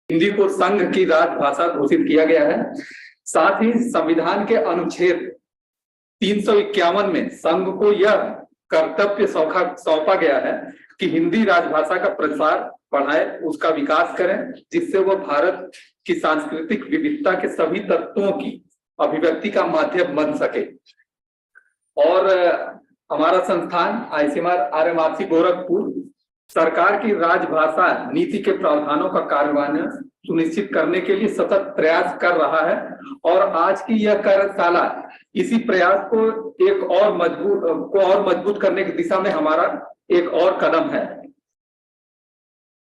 हिंदी को संघ की राजभाषा घोषित किया गया है। साथ ही संविधान के अनुच्छेद 351 में संघ को यह कर्तव्य सौंपा गया है कि हिंदी राजभाषा का प्रसार बढ़ाए, उसका विकास करें, जिससे वह भारत की सांस्कृतिक विविधता के सभी तत्वों की अभिव्यक्ति का माध्यम बन सके। और हमारा संस्थान आईसीएमआर आरएमआरसी गोरखपुर सरकार की राजभाषा नीति के प्रावधानों का कार्यान्वयन सुनिश्चित करने के लिए सतत प्रयास कर रहा है और आज की यह कार्यशाला इसी प्रयास को मजबूत करने की दिशा में हमारा एक और कदम है।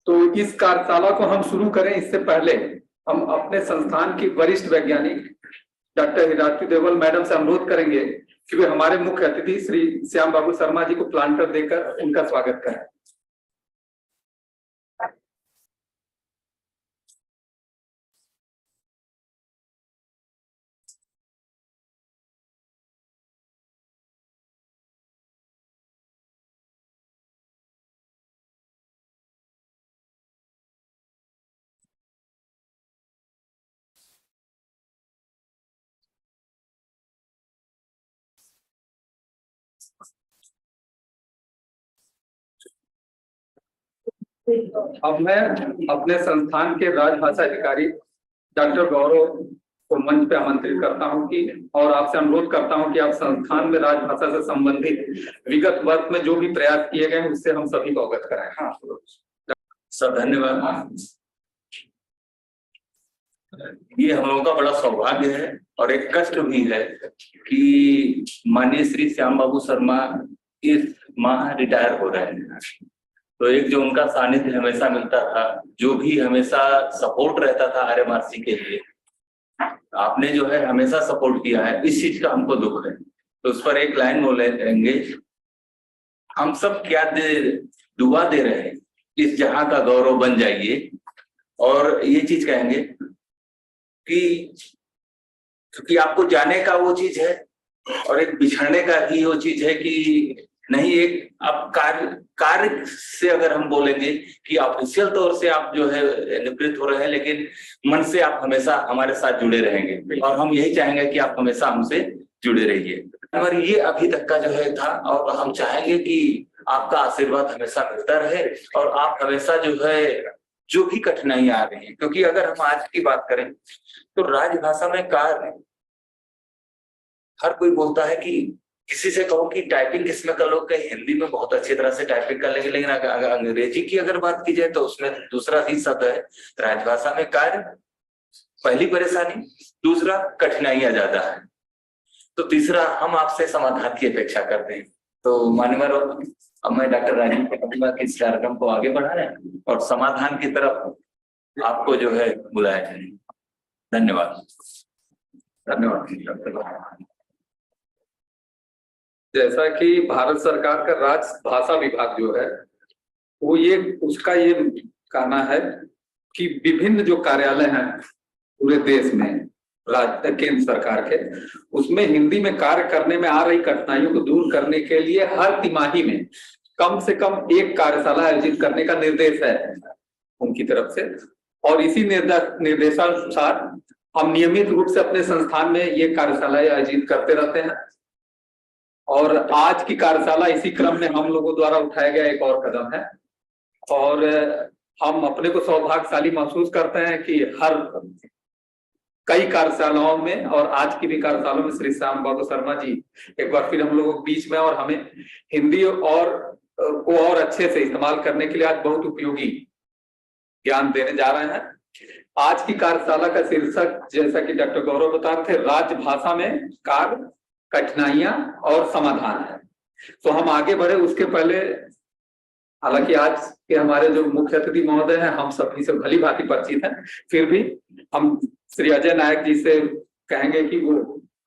तो इस कार्यशाला को हम शुरू करें इससे पहले हम अपने संस्थान की वरिष्ठ वैज्ञानिक डॉक्टर हिराती देवल मैडम से अनुरोध करेंगे कि वे हमारे मुख्य अतिथि श्री श्याम बाबू शर्मा जी को प्लांटर देकर उनका स्वागत करें। अब मैं अपने संस्थान के राजभाषा अधिकारी डॉक्टर गौरव को मंच पे आमंत्रित करता हूं कि और आपसे अनुरोध करता हूं कि आप संस्थान में राजभाषा से संबंधित विगत वर्ष में जो भी प्रयास किए गए हैं उससे हम सभी को अवगत कराएं। हाँ सर, धन्यवाद। ये हम लोगों का बड़ा सौभाग्य है और एक कष्ट भी है कि माननीय श्री श्याम बाबू शर्मा इस माह रिटायर हो रहे हैं। तो एक जो उनका सानिध्य हमेशा मिलता था, जो भी हमेशा सपोर्ट रहता था आरएमआरसी के लिए, आपने जो है हमेशा सपोर्ट किया है, इस चीज का हमको दुख है। तो उस पर एक लाइन बोलेंगे, हम सब क्या दुआ दे रहे हैं, इस जहां का गौरव बन जाइए। और ये चीज कहेंगे कि क्योंकि आपको जाने का वो चीज है और एक बिछड़ने का ही वो चीज है कि नहीं, एक आप कार्य से अगर हम बोलेंगे कि ऑफिशियल तौर से आप जो है निवृत्त हो रहे हैं, लेकिन मन से आप हमेशा हमारे साथ जुड़े रहेंगे और हम यही चाहेंगे कि आप हमेशा हमसे जुड़े रहिए। और ये अभी तक का जो है था और हम चाहेंगे कि आपका आशीर्वाद हमेशा मिलता रहे और आप हमेशा जो है जो भी कठिनाइयां आ रही है, क्योंकि अगर हम आज की बात करें तो राजभाषा में कार्य, हर कोई बोलता है कि किसी से कहो कि टाइपिंग किसमें कर लो, कहीं हिंदी में बहुत अच्छी तरह से टाइपिंग कर लेंगे, लेकिन अगर अंग्रेजी की अगर बात की जाए तो उसमें दूसरा ही शब्द है। राजभाषा में कार्य पहली परेशानी, दूसरा कठिनाइयां ज्यादा है, तो तीसरा हम आपसे समाधान की अपेक्षा करते हैं। तो मान्यवर, अब मैं डॉक्टर राजीव को कहूंगा कि इस कार्यक्रम को आगे बढ़ाएं और समाधान की तरफ आपको जो है बुलाया जाए। धन्यवाद। धन्यवाद। जैसा कि भारत सरकार का राजभाषा विभाग जो है वो उसका ये कहना है कि विभिन्न जो कार्यालय हैं पूरे देश में केंद्र सरकार के, उसमें हिंदी में कार्य करने में आ रही कठिनाइयों को दूर करने के लिए हर तिमाही में कम से कम एक कार्यशाला आयोजित करने का निर्देश है उनकी तरफ से। और इसी निर्देशानुसार हम नियमित रूप से अपने संस्थान में ये कार्यशालाएं आयोजित करते रहते हैं और आज की कार्यशाला इसी क्रम में हम लोगों द्वारा उठाया गया एक और कदम है। और हम अपने को सौभाग्यशाली महसूस करते हैं कि हर कई कार्यशालाओं में और आज की भी कार्यशालाओं में श्री श्याम बाबू शर्मा जी एक बार फिर हम लोगों के बीच में और हमें हिंदी और अच्छे से इस्तेमाल करने के लिए आज बहुत उपयोगी ज्ञान देने जा रहे हैं। आज की कार्यशाला का शीर्षक, जैसा कि डॉक्टर गौरव बता रहे थे, राजभाषा में कार्य, कठिनाइयां और समाधान है। तो हम आगे बढ़े उसके पहले, हालांकि आज के हमारे जो मुख्य अतिथि महोदय हैं हम सभी से भली भांति परिचित हैं, फिर भी हम श्री अजय नायक जी से कहेंगे कि वो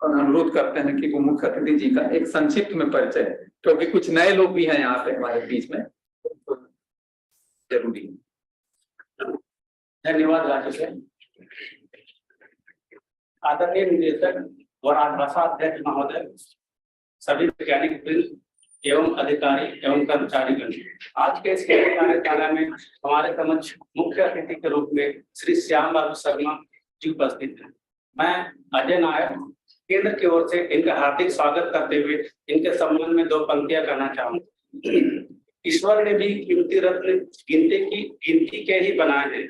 अनुरोध करते हैं कि वो मुख्य अतिथि जी का एक संक्षिप्त में परिचय, क्योंकि कुछ नए लोग भी हैं यहाँ पे हमारे बीच में, तो जरूरी है। धन्यवाद राजेश। आदरणीय निदेशक और राजभाषा अध्यक्ष महोदय, सभी वैज्ञानिक वृंद, एवं अधिकारी एवं कर्मचारीगण, आज के इस कार्यशाला में हमारे समक्ष मुख्य अतिथि के रूप में श्री श्याम बाबू शर्मा जी उपस्थित हैं। मैं अजय नायक केंद्र की ओर से इनका हार्दिक स्वागत करते हुए इनके संबंध में 2 पंक्तियां कहना चाहूंगा। ईश्वर ने भी कीमती रत्न गिनती के ही बनाए हैं।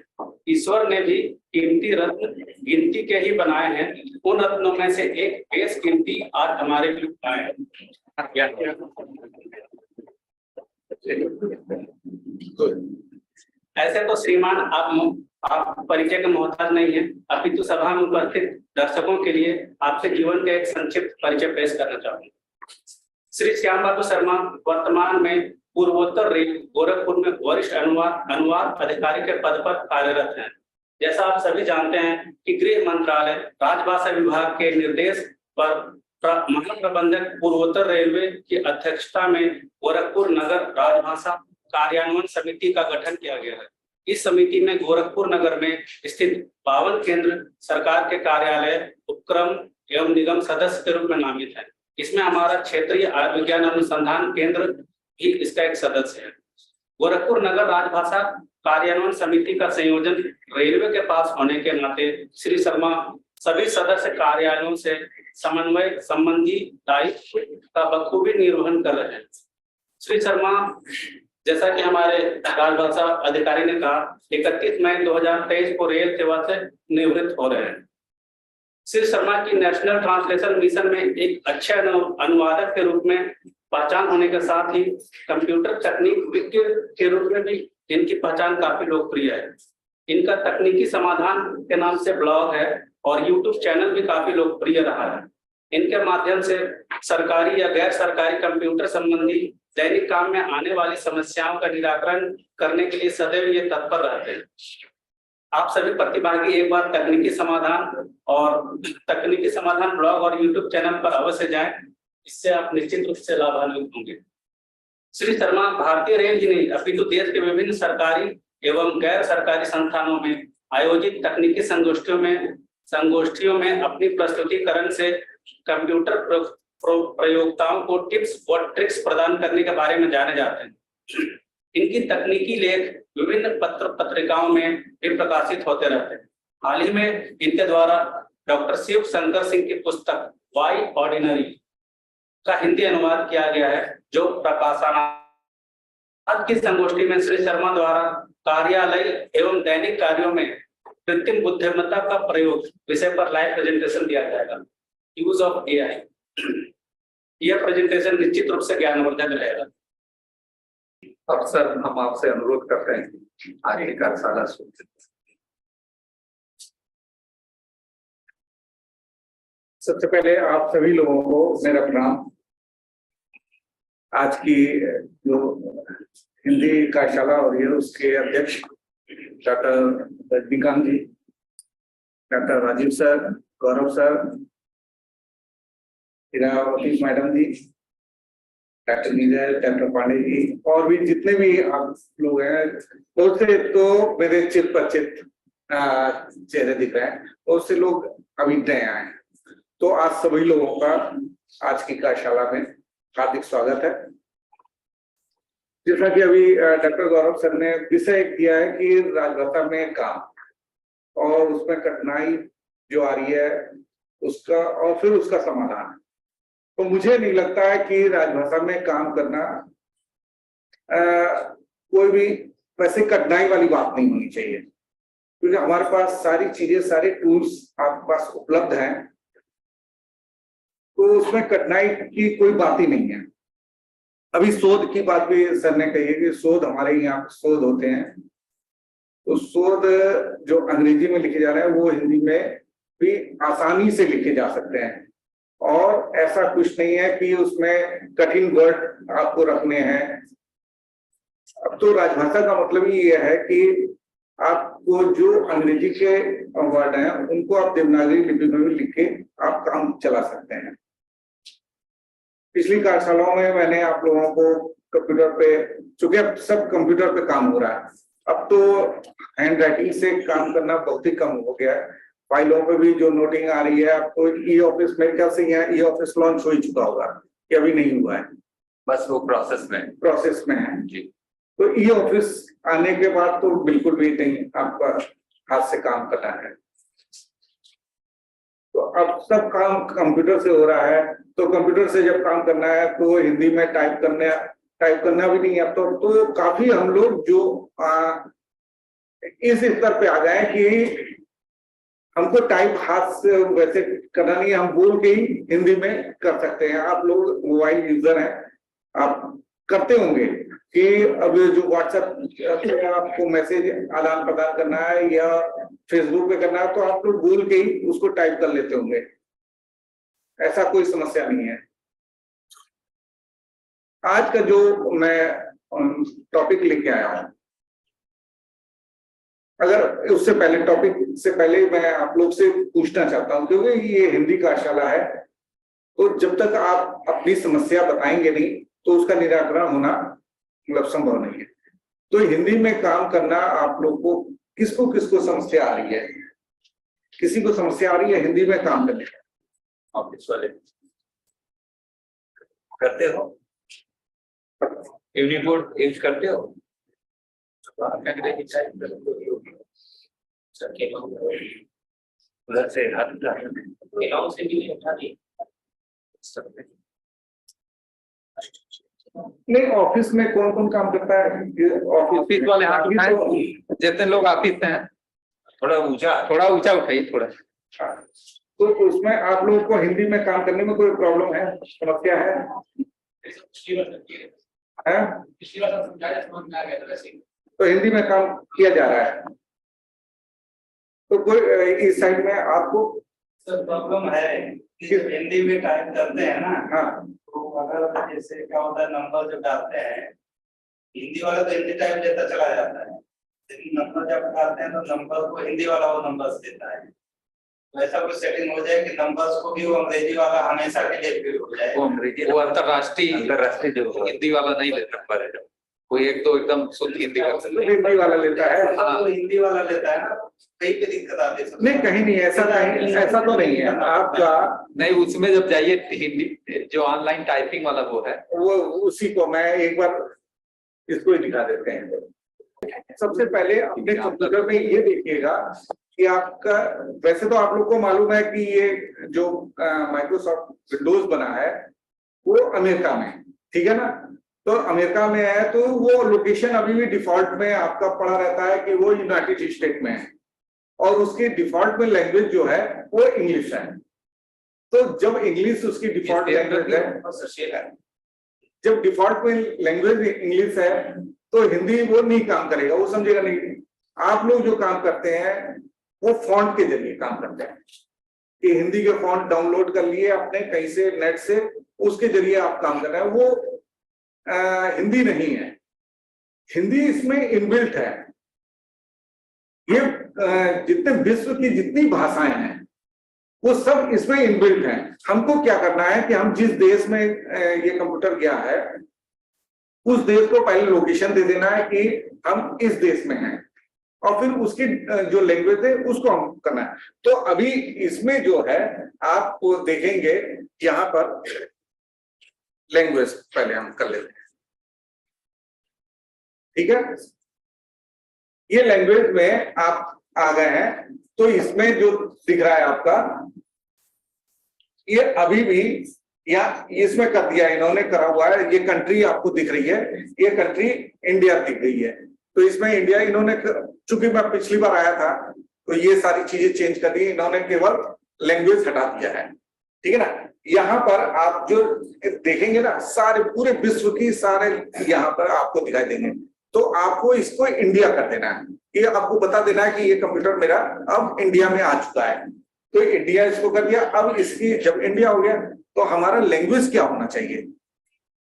ईश्वर ने भी कीमती रत्न गिनती के ही बनाए हैं। उन रत्नों में से एक बेस कीमती आज हमारे लिए आए हैं। ऐसे तो श्रीमान आप परिचय का मोहताज नहीं है, अपितु सभा में उपस्थित दर्शकों के लिए आपसे जीवन का एक संक्षिप्त परिचय पेश करना चाहूंगा। श्री श्याम बाबू शर्मा वर्तमान में पूर्वोत्तर रेल गोरखपुर में वरिष्ठ अनुवाद अधिकारी के पद पर कार्यरत हैं। जैसा आप सभी जानते हैं कि गृह मंत्रालय राजभाषा विभाग के निर्देश पर महाप्रबंधक पूर्वोत्तर रेलवे की अध्यक्षता में गोरखपुर नगर राजभाषा कार्यान्वयन समिति का गठन किया गया है। इस समिति में गोरखपुर नगर में स्थित 52 केंद्र सरकार के कार्यालय, उपक्रम एवं निगम सदस्य के रूप में नामित है। इसमें हमारा क्षेत्रीय आयुर्विज्ञान अनुसंधान केंद्र भी इसका एक सदस्य है। गोरखपुर नगर राजभाषा कार्यान्वयन समिति का संयोजन रेलवे के पास होने के नाते श्री शर्मा सभी सदस्य कार्यालयों से समन्वय संबंधी दायित्व का बखूबी निर्वहन कर रहे हैं। श्री शर्मा, जैसा कि हमारे राजभाषा अधिकारी ने कहा, 31 मई 2023 को रेल सेवा से निवृत्त हो रहे हैं। श्री शर्मा की नेशनल ट्रांसलेशन मिशन में एक अच्छे अनुवादक के रूप में पहचान होने के साथ ही कंप्यूटर तकनीक विज्ञ के रूप में भी इनकी पहचान काफी लोकप्रिय है। इनका तकनीकी समाधान के नाम से ब्लॉग है और यूट्यूब चैनल भी काफी लोकप्रिय रहा है। इनके माध्यम से सरकारी या गैर सरकारी कंप्यूटर संबंधी दैनिक काम में आने वाली समस्याओं का निराकरण करने के लिए सदैव ये तत्पर रहते हैं। आप सभी प्रतिभागी एक बार तकनीकी समाधान ब्लॉग और यूट्यूब चैनल पर अवश्य जाएं, इससे आप निश्चित रूप से लाभान्वित होंगे। श्री शर्मा भारतीय रेल ही नहीं अपितु देश के विभिन्न सरकारी एवं गैर सरकारी संस्थानों में आयोजित तकनीकी संगोष्ठियों में अपनी प्रस्तुतिकरण से कंप्यूटर प्रयोक्ताओं को टिप्स और ट्रिक्स प्रदान करने के बारे में जाने जाते हैं। इनकी तकनीकी लेख विभिन्न पत्रिकाओं में भी प्रकाशित होते रहते हैं। हाल ही में इनके द्वारा डॉक्टर शिव शंकर सिंह की पुस्तक वाई ऑर्डिनरी का हिंदी अनुवाद किया गया है, जो प्रकाशना। आज की संगोष्ठी में श्री शर्मा द्वारा कार्यालय एवं दैनिक कार्यों में कृत्रिम बुद्धिमत्ता का प्रयोग विषय पर लाइव प्रेजेंटेशन दिया जाएगा, यूज ऑफ एआई। यह प्रेजेंटेशन निश्चित रूप से ज्ञानवर्धक रहेगा। अब सर, हम आपसे अनुरोध करते हैं कि आगे कार्यशाला शुरू। सबसे पहले आप सभी लोगों को मेरा प्रणाम। आज की जो हिंदी कार्यशाला हो रही है उसके अध्यक्ष डॉक्टर रजनीकांत जी, डॉक्टर राजीव सर, गौरव सर, इरावती मैडम जी, डॉक्टर नीरज, डॉक्टर पांडे जी और भी जितने भी आप लोग हैं, उससे तो मेरे चित परिचित चेहरे दिख रहे हैं, उससे लोग अभी नए आए हैं। तो आज सभी लोगों का आज की कार्यशाला में हार्दिक स्वागत है। जैसा कि अभी डॉक्टर गौरव सर ने विषय दिया है कि राजभाषा में काम और उसमें कठिनाई जो आ रही है उसका और फिर उसका समाधान। तो मुझे नहीं लगता है कि राजभाषा में काम करना कोई भी वैसे कठिनाई वाली बात नहीं होनी चाहिए, क्योंकि हमारे पास सारी चीजें, सारे टूल्स आपके पास उपलब्ध हैं, तो उसमें कठिनाई की कोई बात ही नहीं है। अभी शोध की बात भी सर ने कही है कि शोध हमारे यहाँ शोध होते हैं, तो शोध जो अंग्रेजी में लिखे जा रहे हैं वो हिंदी में भी आसानी से लिखे जा सकते हैं और ऐसा कुछ नहीं है कि उसमें कठिन वर्ड आपको रखने हैं। अब तो राजभाषा का मतलब ही यह है कि आपको जो अंग्रेजी के वर्ड हैं उनको आप देवनागरी लिपि में भी लिख के आप काम चला सकते हैं। पिछली कार्यशालाओं में मैंने आप लोगों को कंप्यूटर पे, चूंकि अब सब कंप्यूटर पे काम हो रहा है, अब तो हैंड राइटिंग से काम करना बहुत ही कम हो गया है। फाइलों पे भी जो नोटिंग आ रही है, आपको ई ऑफिस, मेरे ख्याल से यहाँ ई ऑफिस लॉन्च हो ही चुका होगा कि अभी नहीं हुआ है, बस वो प्रोसेस में है। जी। तो ई ऑफिस आने के बाद तो बिल्कुल भी नहीं आपका हाथ से काम करना है। तो अब सब काम कंप्यूटर से हो रहा है, तो कंप्यूटर से जब काम करना है तो हिंदी में टाइप करना भी नहीं है। तो काफी हम लोग जो इस स्तर पे आ गए कि हमको टाइप हाथ से वैसे करना नहीं है, हम बोल के ही हिंदी में कर सकते हैं। आप लोग मोबाइल यूजर हैं, आप करते होंगे कि अब जो व्हाट्सएप पे आपको मैसेज आदान प्रदान करना है या फेसबुक पे करना है, तो आप लोग बोल के ही उसको टाइप कर लेते होंगे, ऐसा कोई समस्या नहीं है। आज का जो मैं टॉपिक लेके आया हूं, अगर उससे पहले टॉपिक से पहले मैं आप लोग से पूछना चाहता हूं, क्योंकि ये हिंदी कार्यशाला है, तो जब तक आप अपनी समस्या बताएंगे नहीं तो उसका निराकरण होना मतलब संभव नहीं है। तो हिंदी में काम करना आप लोग को किसको समस्या आ रही है? किसी को समस्या आ रही है हिंदी में काम करने का? ऑफिस वाले करते हो, यूनिकोड यूज करते हो? उधर से हाथ से भी उठा दी नहीं, ऑफिस में कौन कौन काम करता है? ऑफिस वाले हाथ उठाए, जितने लोग ऑफिस में हैं थोड़ा ऊंचा उठाइए थोड़ा। तो उसमें आप लोगों को हिंदी में काम करने में कोई प्रॉब्लम है, समस्या है? तो हिंदी में काम किया जा रहा है, तो कोई इस साइड में आपको सर प्रॉब्लम है कि हिंदी में टाइप करते हैं ना, हाँ, तो अगर जैसे क्या होता है नंबर जो डालते हैं, हिंदी वाला तो हिंदी टाइप देता चला जाता है, लेकिन नंबर जब डालते हैं तो नंबर को हिंदी वाला वो नंबर्स देता है। तो ऐसा कुछ सेटिंग हो जाए कि नंबर्स को भी वो अंग्रेजी वाला हमेशा के लिए फिल हो जाए। वो अंतरराष्ट्रीय जो हिंदी वाला नहीं लेता पर कोई एक तो एकदम शुद्ध हिंदी हिंदी वाला लेता है। तो हिंदी वाला लेता है ना, कहीं पे दिक्कत आती है? नहीं, कहीं नहीं, ऐसा तो नहीं है आपका। नहीं, उसमें जब जाइए हिंदी जो ऑनलाइन टाइपिंग वाला वो है, वो उसी को मैं एक बार इसको ही दिखा देते हैं। सबसे पहले अपने कंप्यूटर में ये देखिएगा कि आपका, वैसे तो आप लोग को मालूम है कि ये जो माइक्रोसॉफ्ट विंडोज बना है वो अमेरिका में, ठीक है ना? तो अमेरिका में है तो वो लोकेशन अभी भी डिफॉल्ट में आपका पड़ा रहता है कि वो यूनाइटेड स्टेट में है, और उसकी डिफॉल्ट में लैंग्वेज जो है वो इंग्लिश है। तो जब इंग्लिश उसकी डिफॉल्ट लैंग्वेज है, जब डिफॉल्ट में लैंग्वेज इंग्लिश है तो हिंदी वो नहीं काम करेगा, वो समझेगा नहीं। आप लोग जो काम करते हैं वो फॉन्ट के जरिए काम करते हैं कि हिंदी के फॉन्ट डाउनलोड कर लिए आपने कहीं से नेट से, उसके जरिए आप काम कर रहे हैं। वो हिंदी नहीं है, हिंदी इसमें इनबिल्ट है। ये जितने विश्व की जितनी भाषाएं हैं वो सब इसमें इनबिल्ट हैं। हमको क्या करना है कि हम जिस देश में ये कंप्यूटर गया है उस देश को पहले लोकेशन दे देना है कि हम इस देश में हैं, और फिर उसकी जो लैंग्वेज है उसको हम करना है। तो अभी इसमें जो है आप देखेंगे यहाँ पर लैंग्वेज पहले हम कर लेते हैं, ठीक है? ये लैंग्वेज में आप आ गए हैं, तो इसमें जो दिख रहा है आपका, ये अभी भी या इसमें कर दिया इन्होंने, करा हुआ है। ये कंट्री आपको दिख रही है, ये कंट्री इंडिया दिख रही है। तो इसमें इंडिया इन्होंने, चूंकि मैं पिछली बार आया था तो ये सारी चीजें चेंज कर दी, इन्होंने केवल लैंग्वेज हटा दिया है, ठीक है ना? यहाँ पर आप जो देखेंगे ना, सारे पूरे विश्व की सारे यहाँ पर आपको दिखाई देंगे। तो आपको इसको इंडिया कर देना है, ये आपको बता देना है कि ये कंप्यूटर मेरा अब इंडिया में आ चुका है। तो इंडिया इसको कर दिया। अब इसकी जब इंडिया हो गया तो हमारा लैंग्वेज क्या होना चाहिए?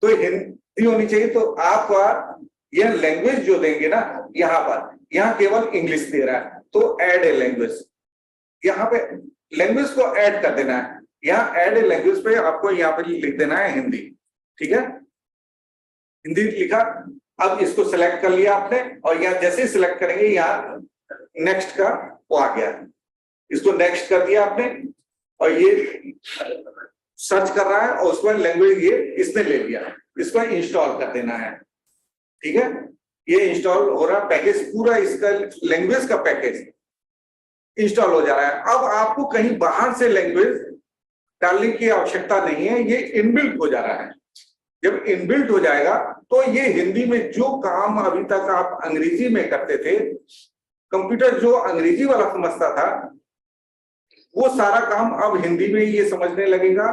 तो हिंदी होनी चाहिए। तो आप यह लैंग्वेज जो देंगे ना, यहाँ पर, यहाँ केवल इंग्लिश दे रहा है, तो ऐड ए लैंग्वेज, यहाँ पे लैंग्वेज को ऐड कर देना है। यहाँ ऐड ए लैंग्वेज पे आपको यहाँ पे लिख देना है हिंदी, ठीक है? हिंदी लिखा। अब इसको सिलेक्ट कर लिया आपने, और यहाँ जैसे ही सिलेक्ट करेंगे यहाँ नेक्स्ट का वो आ गया, इसको नेक्स्ट कर दिया आपने, और ये सर्च कर रहा है और उसमें लैंग्वेज ये इसने ले लिया, इसको इंस्टॉल कर देना है। ठीक है, ये इंस्टॉल हो रहा है, पैकेज पूरा इसका लैंग्वेज का पैकेज इंस्टॉल हो जा रहा है। अब आपको कहीं बाहर से लैंग्वेज डालने की आवश्यकता नहीं है, ये इनबिल्ट हो जा रहा है। जब इनबिल्ट हो जाएगा तो ये हिंदी में जो काम अभी तक आप अंग्रेजी में करते थे, कंप्यूटर जो अंग्रेजी वाला समझता था वो सारा काम अब हिंदी में ये समझने लगेगा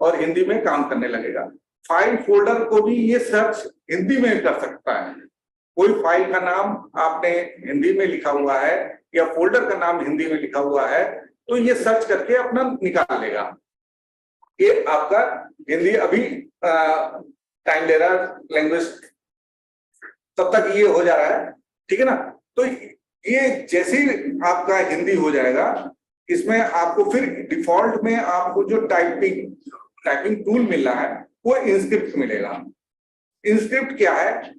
और हिंदी में काम करने लगेगा। फाइल फोल्डर को भी ये सर्च हिंदी में कर सकता है। कोई फाइल का नाम आपने हिंदी में लिखा हुआ है या फोल्डर का नाम हिंदी में लिखा हुआ है तो ये सर्च करके अपना निकाल लेगा। ये आपका हिंदी अभी टाइम ले रहा है, लैंग्वेज तब तक ये हो जा रहा है। ठीक है ना, तो ये जैसे ही आपका हिंदी हो जाएगा, इसमें आपको फिर डिफॉल्ट में आपको जो टाइपिंग टूल मिल रहा है वो इंस्क्रिप्ट मिलेगा। इंस्क्रिप्ट क्या है?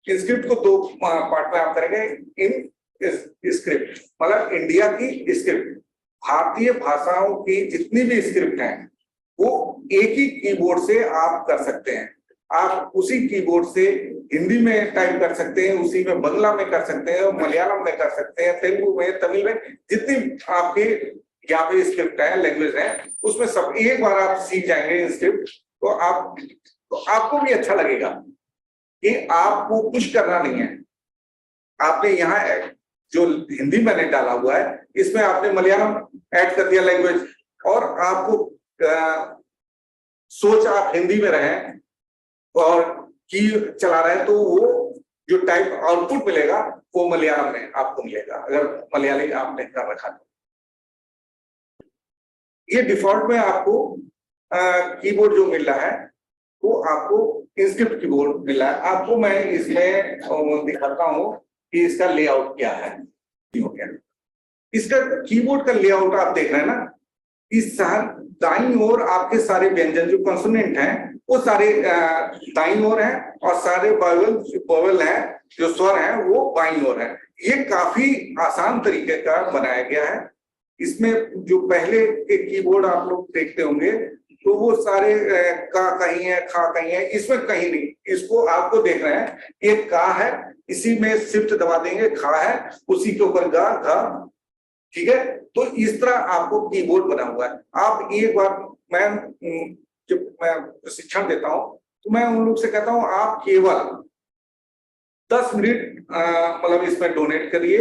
इंस्क्रिप्ट को दो पार्ट में आप करेंगे। इन स्क्रिप्ट मतलब इंडिया की स्क्रिप्ट, भारतीय भाषाओं की जितनी भी स्क्रिप्ट हैं वो एक ही कीबोर्ड से आप कर सकते हैं। आप उसी कीबोर्ड से हिंदी में टाइप कर सकते हैं, उसी में बांग्ला में कर सकते हैं, मलयालम में कर सकते हैं, तेलुगु में, तमिल में, जितनी आपके यहाँ पे स्क्रिप्ट है, लैंग्वेज है, उसमें सब एक बार आप सीख जाएंगे स्क्रिप्ट तो आपको भी अच्छा लगेगा कि आपको कुछ करना नहीं है। आपने यहाँ जो हिंदी मैंने डाला हुआ है इसमें आपने मलयालम ऐड कर दिया लैंग्वेज, और आपको सोच आप हिंदी में रहें और की चला रहे हैं तो वो जो टाइप आउटपुट मिलेगा वो मलयालम में आपको मिलेगा, अगर मलयाली आपने कर रखा तो। ये डिफॉल्ट में आपको कीबोर्ड जो मिल रहा है वो आपको इंस्क्रिप्ट कीबोर्ड मिल रहा है। आपको मैं इसमें दिखाता हूँ कि इसका लेआउट क्या है। इसका कीबोर्ड का लेआउट आप देख रहे हैं ना, इस दाईं ओर आपके सारे व्यंजन जो कॉन्सोनेंट हैं वो सारे दाईं ओर हैं और सारे वोवेल हैं जो स्वर हैं वो बाईं ओर है। ये काफी आसान तरीके का बनाया गया है। इसमें जो पहले के कीबोर्ड आप लोग देखते होंगे तो वो सारे का कहीं है, खा कहीं है, इसमें कहीं नहीं। इसको आपको देख रहे हैं, ये का है, इसी में शिफ्ट दबा देंगे, खा है, उसी के ऊपर गा, घा। ठीक है, तो इस तरह आपको कीबोर्ड बना हुआ है। आप एक बार जब मैं प्रशिक्षण देता हूं तो मैं उन लोग से कहता हूं आप केवल 10 मिनट मतलब इसमें डोनेट करिए।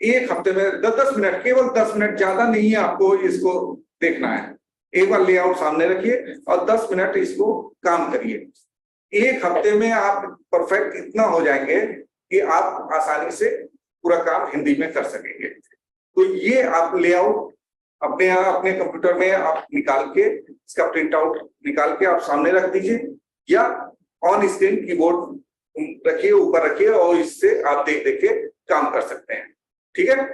एक हफ्ते में 10 मिनट, केवल 10 मिनट, ज्यादा नहीं है आपको इसको देखना है। एक बार लेआउट सामने रखिए और 10 मिनट इसको काम करिए। एक हफ्ते में आप परफेक्ट इतना हो जाएंगे कि आप आसानी से पूरा काम हिंदी में कर सकेंगे। तो ये आप लेआउट अपने कंप्यूटर में आप निकाल के इसका प्रिंट आउट निकाल के आप सामने रख दीजिए या ऑन स्क्रीन कीबोर्ड रखिए, ऊपर रखिए और इससे आप देख देख के काम कर सकते हैं। ठीक है,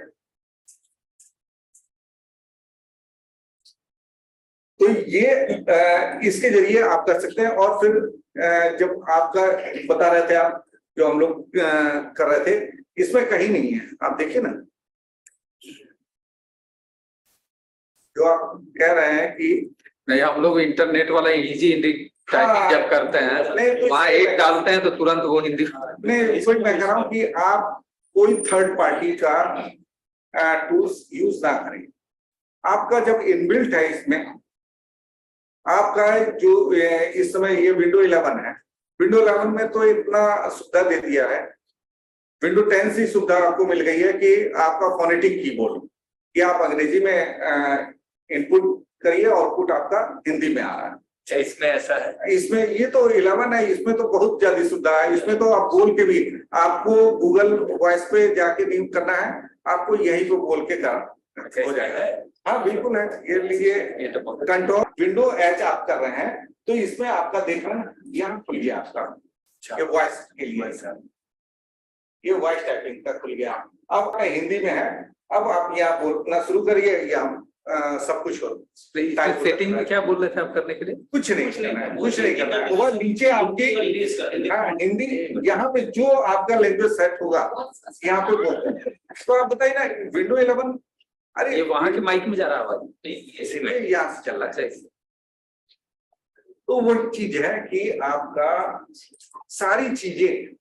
तो ये इसके जरिए आप कर सकते हैं। और फिर जब आपका बता रहे थे आप, जो हम लोग कर रहे थे, इसमें कहीं नहीं है। आप देखिए ना, जो आप कह रहे हैं कि नहीं, हम लोग इंटरनेट वाला इजी हिंदी टाइपिंग जब करते हैं तो वहाँ एक डालते हैं तो तुरंत वो हिंदी नहीं, मैं कह रहा हूँ कि आप कोई थर्ड पार्टी का टूल्स यूज ना करें। आपका जब इनबिल्ट है इसमें, आपका जो इस समय ये विंडो 11 है, विंडो 11 में तो इतना सुविधा दे दिया है। विंडो 10 से सुविधा आपको मिल गई है कि आपका फोनेटिक कीबोर्ड, ये आप अंग्रेजी में इनपुट करिए, आउटपुट आपका हिंदी में आ रहा है। अच्छा, इसमें ऐसा है? इसमें ये तो 11 है, इसमें तो बहुत ज्यादा सुविधा है। इसमें तो आप बोल के भी, आपको गूगल वॉइस पे जाके नहीं करना है, आपको यहीं पे बोल के कर हो जाएगा। हाँ बिल्कुल है। ये लीजिए कंट्रोल विंडो एच आप कर रहे हैं तो इसमें आपका देख रहे हैं यहाँ खुल गया आपका, ये वॉइस के लिए सर, ये वॉइस टाइपिंग का खुल गया। अब हिंदी में है, अब आप यहाँ बोलना शुरू करिए, यहाँ सब कुछ हो। सेटिंग में क्या बोल रहे थे आप करने के लिए? कुछ नहीं करना है, कुछ नहीं करना है। वो नीचे आपके हिंदी, यहाँ पे जो आपका लैंग्वेज सेट होगा यहाँ पे बोलते हैं। तो आप बताइए ना, विंडो 11, अरे ये वहां के माइक में जा रहा है आवाज? इसी में यहाँ से चल रहा है। तो वही चीज है कि आपका सारी चीजें,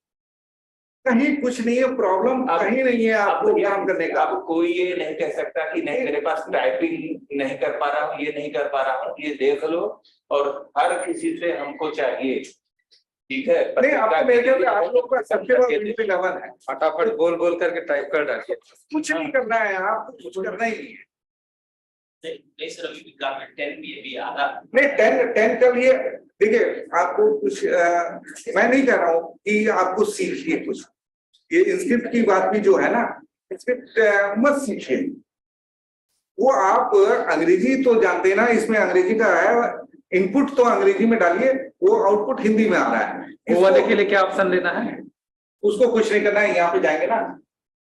कहीं कुछ नहीं है, प्रॉब्लम कहीं नहीं है आपको काम करने का। अब कोई ये नहीं कह सकता कि नहीं मेरे पास टाइपिंग नहीं कर पा रहा हूँ, ये नहीं कर पा रहा हूँ, ये देख लो। और हर किसी से हमको चाहिए, ठीक है, नहीं आपको मेरे ख्याल से आप लोग का सबके पास Windows 11 है, फटाफट बोल बोल करके टाइप कर डालिए। कुछ नहीं करना है, आपको कुछ करना ही नहीं है। नहीं सर, अभी रिक्वायरमेंट 10 भी है, भी आधा। नहीं 10 का लिए देखिए, आपको कुछ मैं नहीं कह रहा हूँ कि आपको सीखिए कुछ, ये इंस्क्रिप्ट की बात भी जो है ना, इंस्क्रिप्ट मत सीखिए, वो आप अंग्रेजी तो जानते हैं ना, इसमें अंग्रेजी का है, इनपुट तो अंग्रेजी में डालिए, वो आउटपुट हिंदी में आ रहा है। वो वाले के लिए क्या ऑप्शन लेना है? उसको कुछ नहीं करना है, यहाँ पे जाएंगे ना,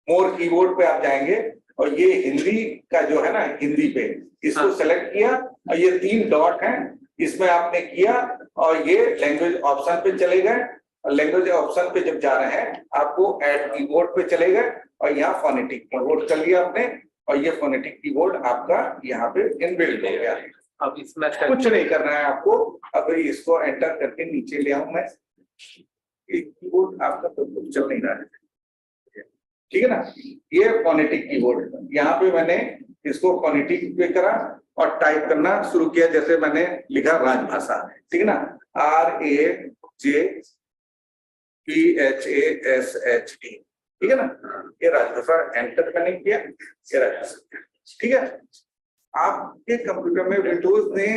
मोर कीबोर्ड पे आप जाएंगे और ये हिंदी का जो है ना, हिंदी पे इसको सेलेक्ट किया और ये 3 डॉट हैं, इसमें आपने किया और ये लैंग्वेज ऑप्शन पे चले गए। और लैंग्वेज ऑप्शन पे जब जा रहे हैं आपको ऐड कीबोर्ड पे चले गए और यहाँ फोनेटिक कीबोर्ड कर लिया आपने, और ये फोनेटिक कीबोर्ड आपका यहाँ पे इनबिल्ट हो गया। अब इसमें कुछ नहीं करना है आपको, अब इसको एंटर करके नीचे ले आऊं मैं, कीबोर्ड आपका तो चल नहीं रहा है, ठीक है ना। ये फोनेटिक कीबोर्ड, यहाँ पे मैंने इसको फोनेटिक पे करा और टाइप करना शुरू किया, जैसे मैंने लिखा राजभाषा, ठीक है ना, RAJPHASHA, ठीक है ना, ये राजभाषा एंटर करने किया, ये राजभाषा, ठीक है। आपके कंप्यूटर में विंडोज ने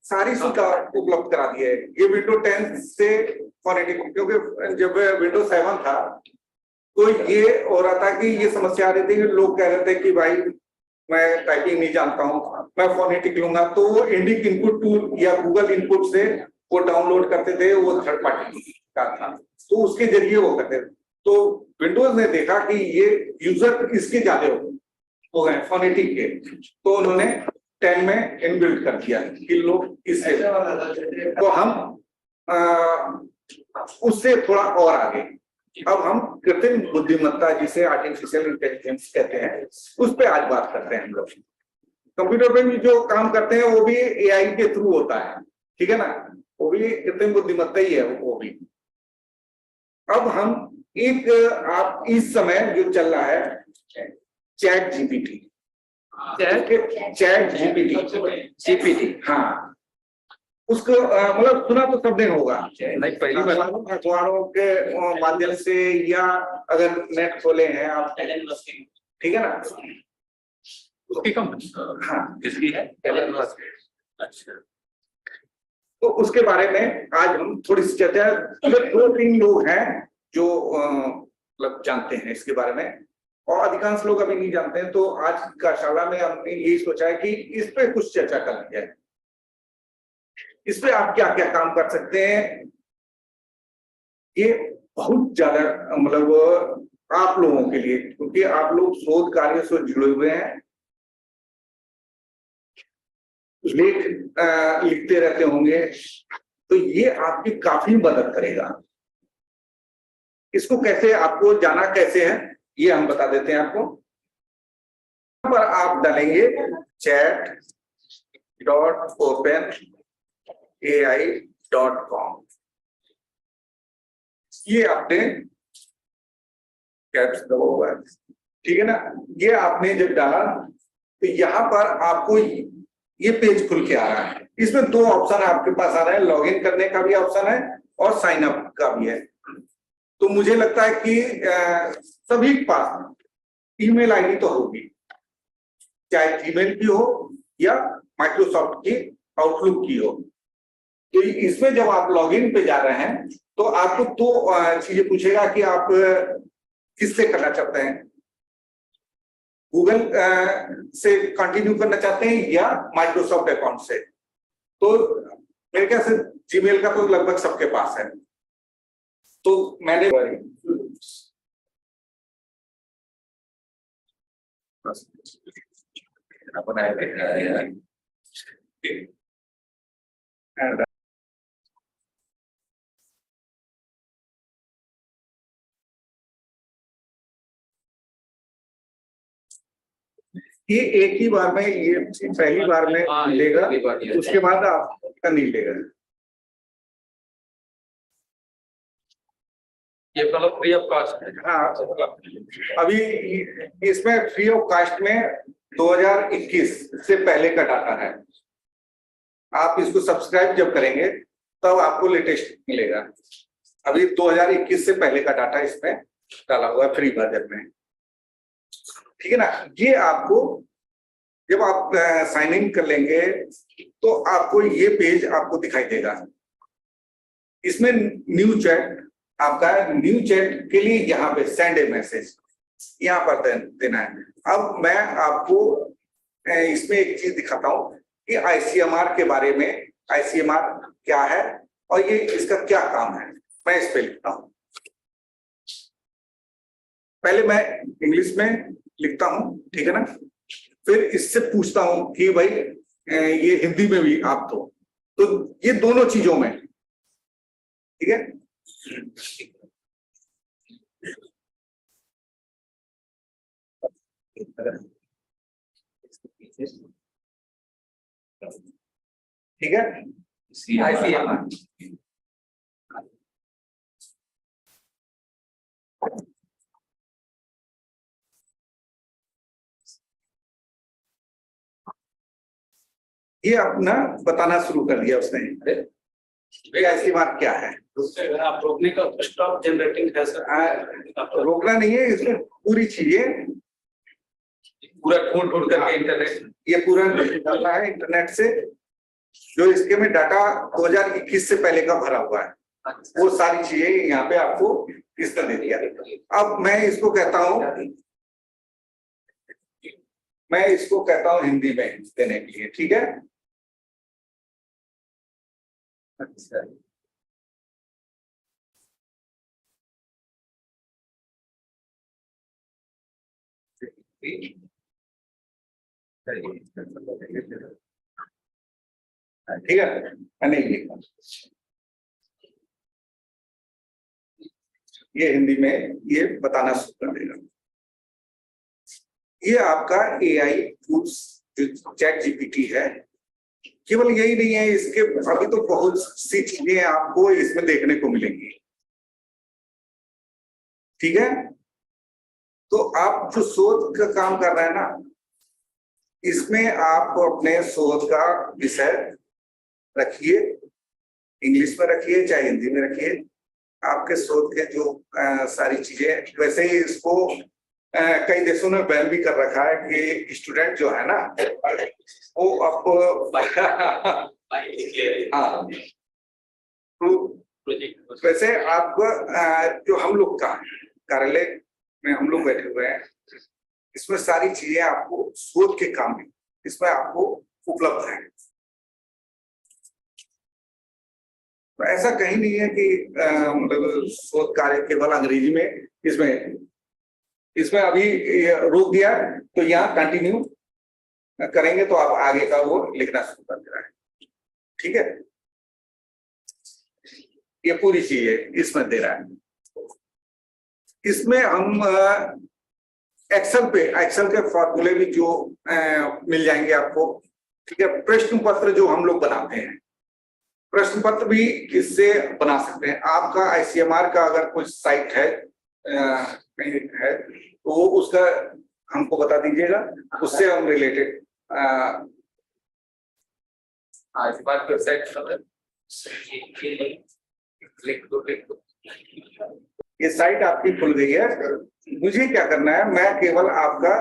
सारी सुविधा उपलब्ध करा दी है। ये विंडो 10 से फोनेटिक, क्योंकि जब विंडो 7 था तो ये हो रहा था कि ये समस्या आ रही थी कि लोग कह रहे थे कि भाई मैं टाइपिंग नहीं जानता हूँ, मैं फोनेटिक लूंगा, तो वो इंडिक इनपुट टूल या गूगल इनपुट से वो डाउनलोड करते थे, वो थर्ड पार्टी का था, तो उसके जरिए वो करते थे। तो विंडोज ने देखा कि ये यूजर इसके ज्यादा हो गए फोनेटिक के, तो उन्होंने 10 में इनबिल्ट कर दिया कि लोग इससे, तो हम उससे थोड़ा और आगे, अब हम कृत्रिम बुद्धिमत्ता, जिसे आर्टिफिशियल इंटेलिजेंस कहते हैं, उस पे आज बात करते हैं हम लोग। कंप्यूटर पे भी जो काम करते हैं वो भी एआई के थ्रू होता है, ठीक है ना, वो भी कृत्रिम बुद्धिमत्ता ही है वो भी। अब हम एक, आप इस समय जो चल रहा है चैट जीपीटी, चैट जीपीटी, हाँ, उसको मतलब सुना तो सबने होगा, नहीं पहली बार अखबारों के माध्यम से, या अगर नेट खोले हैं आप, ठीक है ना, उसकी कंपनी, हाँ किसकी है? अच्छा, तो उसके बारे में आज हम थोड़ी सी चर्चा, मतलब 2-3 लोग हैं जो मतलब जानते हैं इसके बारे में, और अधिकांश लोग अभी नहीं जानते हैं। तो आज कार्यशाला में हमने यही सोचा है कि इस पे कुछ चर्चा कर ली जाए, इस पे आप क्या क्या काम कर सकते हैं। ये बहुत ज्यादा मतलब आप लोगों के लिए, क्योंकि आप लोग शोध कार्य से जुड़े हुए हैं, लेख लिखते रहते होंगे, तो ये आपकी काफी मदद करेगा। इसको कैसे आपको जाना कैसे है ये हम बता देते हैं आपको। पर आप डालेंगे chat.openai.com, ये आपने कैप्स दबा हुआ है, ठीक है ना। ये आपने जब डाला तो यहाँ पर आपको ये पेज खुल के आ रहा है। इसमें 2 ऑप्शन आपके पास आ रहे हैं, लॉगिन करने का भी ऑप्शन है और साइन अप का भी है। तो मुझे लगता है कि सभी के पास ईमेल आईडी तो होगी, चाहे जीमेल की हो या माइक्रोसॉफ्ट की आउटलुक की हो। तो इसमें जब आप लॉगिन पे जा रहे हैं तो आपको 2 चीजें पूछेगा कि आप किससे करना चाहते हैं, गूगल से कंटिन्यू करना चाहते हैं या माइक्रोसॉफ्ट अकाउंट से। तो मेरे ख्याल से जीमेल का तो लगभग सबके पास है। तो मैंने ये एक ही बार में, ये पहली बार में लेगा, उसके बाद आपका नहीं लेगा। ये मतलब फ्री ऑफ कॉस्ट है। हाँ, अभी इसमें फ्री ऑफ कास्ट में 2021 से पहले का डाटा है। आप इसको सब्सक्राइब जब करेंगे तब आपको लेटेस्ट मिलेगा। अभी 2021 से पहले का डाटा इसमें डाला हुआ है फ्री वर्जन में, ठीक है ना। ये आपको जब आप साइन इन कर लेंगे तो आपको ये पेज आपको दिखाई देगा। इसमें न्यू चैट आपका, न्यू चैट के लिए यहाँ पे सेंड ए मैसेज यहाँ पर देना है। अब मैं आपको इसमें एक चीज दिखाता हूँ कि आईसीएमआर के बारे में, आईसीएमआर क्या है और ये इसका क्या काम है। मैं इस पे लिखता हूँ, पहले मैं इंग्लिश में लिखता हूँ, ठीक है ना, फिर इससे पूछता हूँ कि भाई ये हिंदी में भी आप तो ये दोनों चीजों में, ठीक है। ठीक है, आईसीएमआर ये अपना बताना शुरू कर दिया उसने। आईसीएमआर क्या है? आप रोकने का स्टॉप जनरेटिंग है सर। रोकना नहीं है, इसमें पूरी चीजें पूरा ढूंढ ढूंढ करके इंटरनेट, ये पूरा डाटा है इंटरनेट से, जो इसके में डाटा 2021 से पहले का भरा हुआ है, वो सारी चीजें यहाँ पे आपको इस तरह दे दिया। अब मैं इसको कहता हूँ हिंदी में देने के लिए, ठीक है। अच्छा ठीक है, मैंने ये लिखा, ये हिंदी में ये बताना शुरू कर देगा। ये आपका एआई टूल्स जो चैट जीपीटी है, केवल यही नहीं है, इसके अभी तो बहुत सी चीजें आपको इसमें देखने को मिलेंगी, ठीक है। तो आप जो शोध का काम कर रहे हैं ना, इसमें आप अपने शोध का विषय रखिए, इंग्लिश में रखिए चाहे हिंदी में रखिए, आपके शोध के जो सारी चीजें, वैसे ही इसको कई देशों ने बैन भी कर रखा है कि स्टूडेंट जो है ना वो अब हाँ, तो वैसे आप जो हम लोग का कार्यालय में हम लोग बैठे हुए हैं, इसमें सारी चीजें आपको शोध के काम में इसमें आपको उपलब्ध है। तो ऐसा कहीं नहीं है कि मतलब शोध कार्य केवल अंग्रेजी में, इसमें अभी रोक दिया तो यहाँ कंटिन्यू करेंगे तो आप आगे का वो लिखना शुरू कर दे रहा है, ठीक है। ये पूरी चीज है इसमें दे रहा है। इसमें हम एक्सेल के फॉर्मूले भी जो मिल जाएंगे आपको, ठीक है। प्रश्न पत्र जो हम लोग बनाते हैं, प्रश्न पत्र भी इससे बना सकते हैं। आपका आईसीएमआर का अगर कोई साइट है तो उसका हमको बता दीजिएगा, उससे हम रिलेटेड इस बात वेबसाइट लिख दो। ये साइट आपकी खुल गई है। मुझे क्या करना है, मैं केवल आपका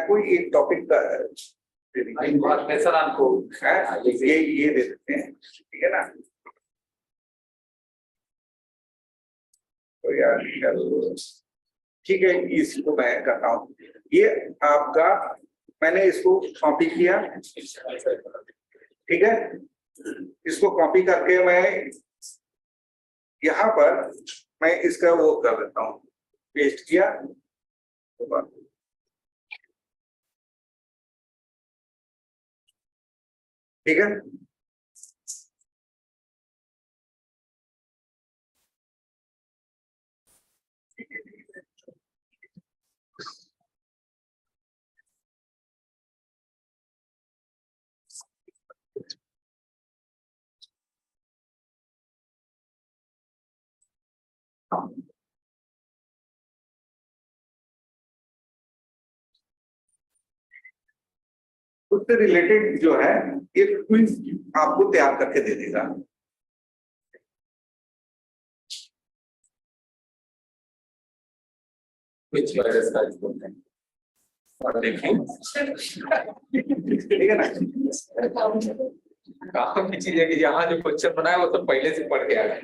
कोई एक टॉपिक का दे दीजिए, आपको ये दे देते हैं, ठीक है ना। तो यार ठीक है, इसको मैं करता हूँ। ये आपका, मैंने इसको कॉपी किया, ठीक है। इसको कॉपी करके मैं यहाँ पर मैं इसका वो कर देता हूँ, पेस्ट किया, ठीक है। उससे रिलेटेड जो है एक क्विज आपको तैयार करके दे देगा। विच वायरस का बोलते हैं और देखिए ठीक है ना। काम की चीज है कि यहाँ जो क्वेश्चन बना है वो तो पहले से पढ़ के आ गए।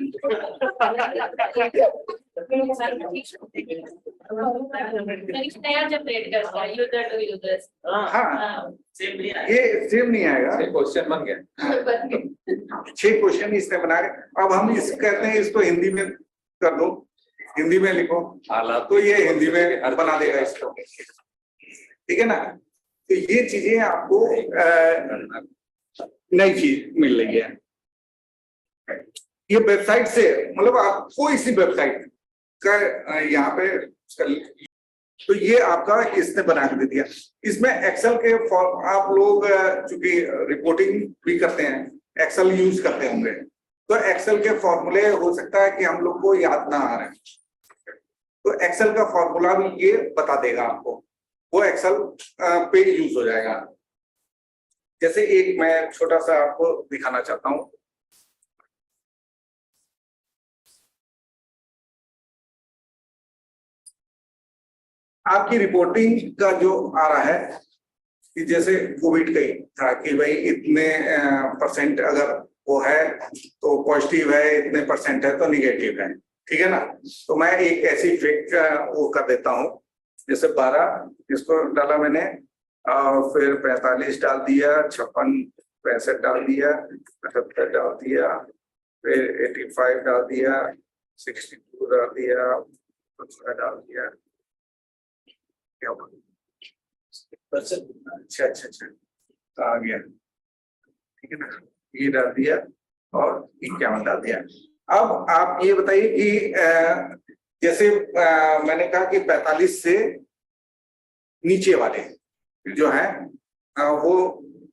नया जनरेट करता है यूजर टू यूजर्स। हाँ सेम नहीं आया। ये सेम नहीं आएगा। क्वेश्चन बन गया। 6 क्वेश्चन इसने बना के, अब हम इस कहते हैं इसको हिंदी में कर दो, हिंदी में लिखो, हालात तो ये हिंदी में बना देगा इसको, ठीक है ना। तो ये चीजें आपको नई चीज मिल रही है। ये वेबसाइट से मतलब आप कोई सी वेबसाइट का यहाँ पे तो ये आपका इसने बना के दे दिया। इसमें एक्सेल के फॉर्म आप लोग चूंकि रिपोर्टिंग भी करते हैं, एक्सेल यूज करते होंगे, तो एक्सेल के फॉर्मूले हो सकता है कि हम लोग को याद ना आ रहे, तो एक्सेल का फॉर्मूला भी ये बता देगा आपको, वो एक्सेल पे यूज हो जाएगा। जैसे एक मैं छोटा सा आपको दिखाना चाहता हूँ। आपकी रिपोर्टिंग का जो आ रहा है कि जैसे कोविड का ही था कि भाई इतने परसेंट अगर वो है तो पॉजिटिव है, इतने परसेंट है तो निगेटिव है, ठीक है ना। तो मैं एक ऐसी फिक वो कर देता हूँ, जैसे 12 इसको डाला मैंने, फिर 45 डाल दिया, 56 65 डाल दिया, 78 डाल दिया, फिर 85 डाल दिया, 62 डाल दिया, 15 डाल दिया, क्या हुआ? अच्छा तो आ गया, ठीक है ना। ये डाल दिया और 51 डाल दिया। अब आप ये बताइए कि जैसे मैंने कहा कि 45 से नीचे वाले जो है वो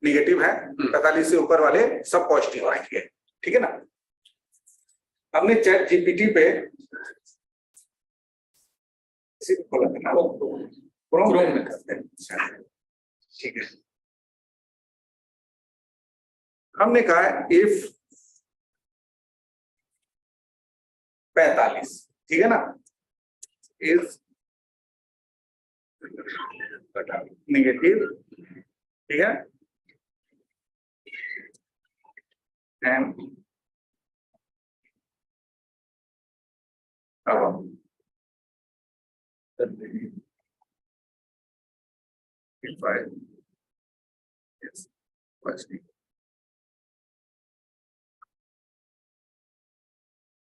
निगेटिव है, 45 से ऊपर वाले सब पॉजिटिव आएंगे, ठीक है ना। हमने चैट जीपीटी पे क्रोम में करते हैं, ठीक है। हमने कहा इफ 45, ठीक है ना, इफ नेगेटिव, ठीक है, एंड अब yes, positive.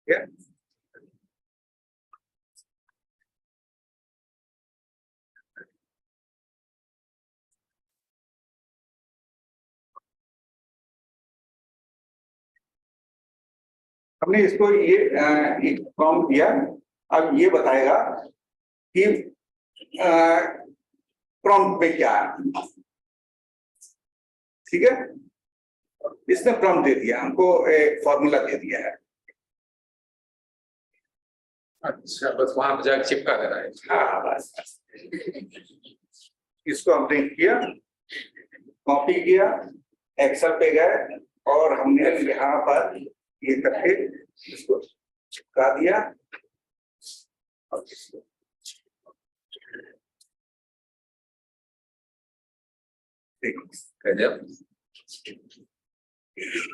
Yeah. हमने इसको ये एक प्रॉम्प्ट दिया, अब ये बताएगा कि प्रॉम्प्ट में क्या है, ठीक है। इसने प्रॉम्प्ट दे दिया, हमको एक फॉर्मूला दे दिया है। अच्छा, बस वहां पर जाकर चिपका देना है। हाँ बस इसको हमने किया, कॉपी किया, एक्सेल पे गए और हमने यहाँ पर ये करके इसको चिपका दिया और इसको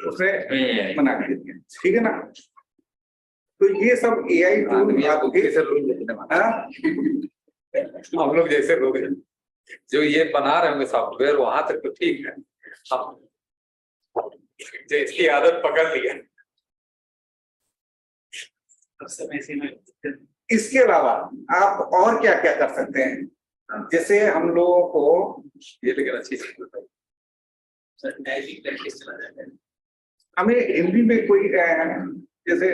उसने बना के दिया, ठीक है ना। तो ये सब एआई टूल आपके हम लोग जैसे लोग हैं जो ये बना रहे होंगे सॉफ्टवेयर, वहां तक तो ठीक है, हम जो इसकी आदत पकड़ लिया। इसके अलावा आप और क्या क्या कर सकते हैं, जैसे हम लोगों को ये लेकिन अच्छी चीज हमें हिंदी में कोई जैसे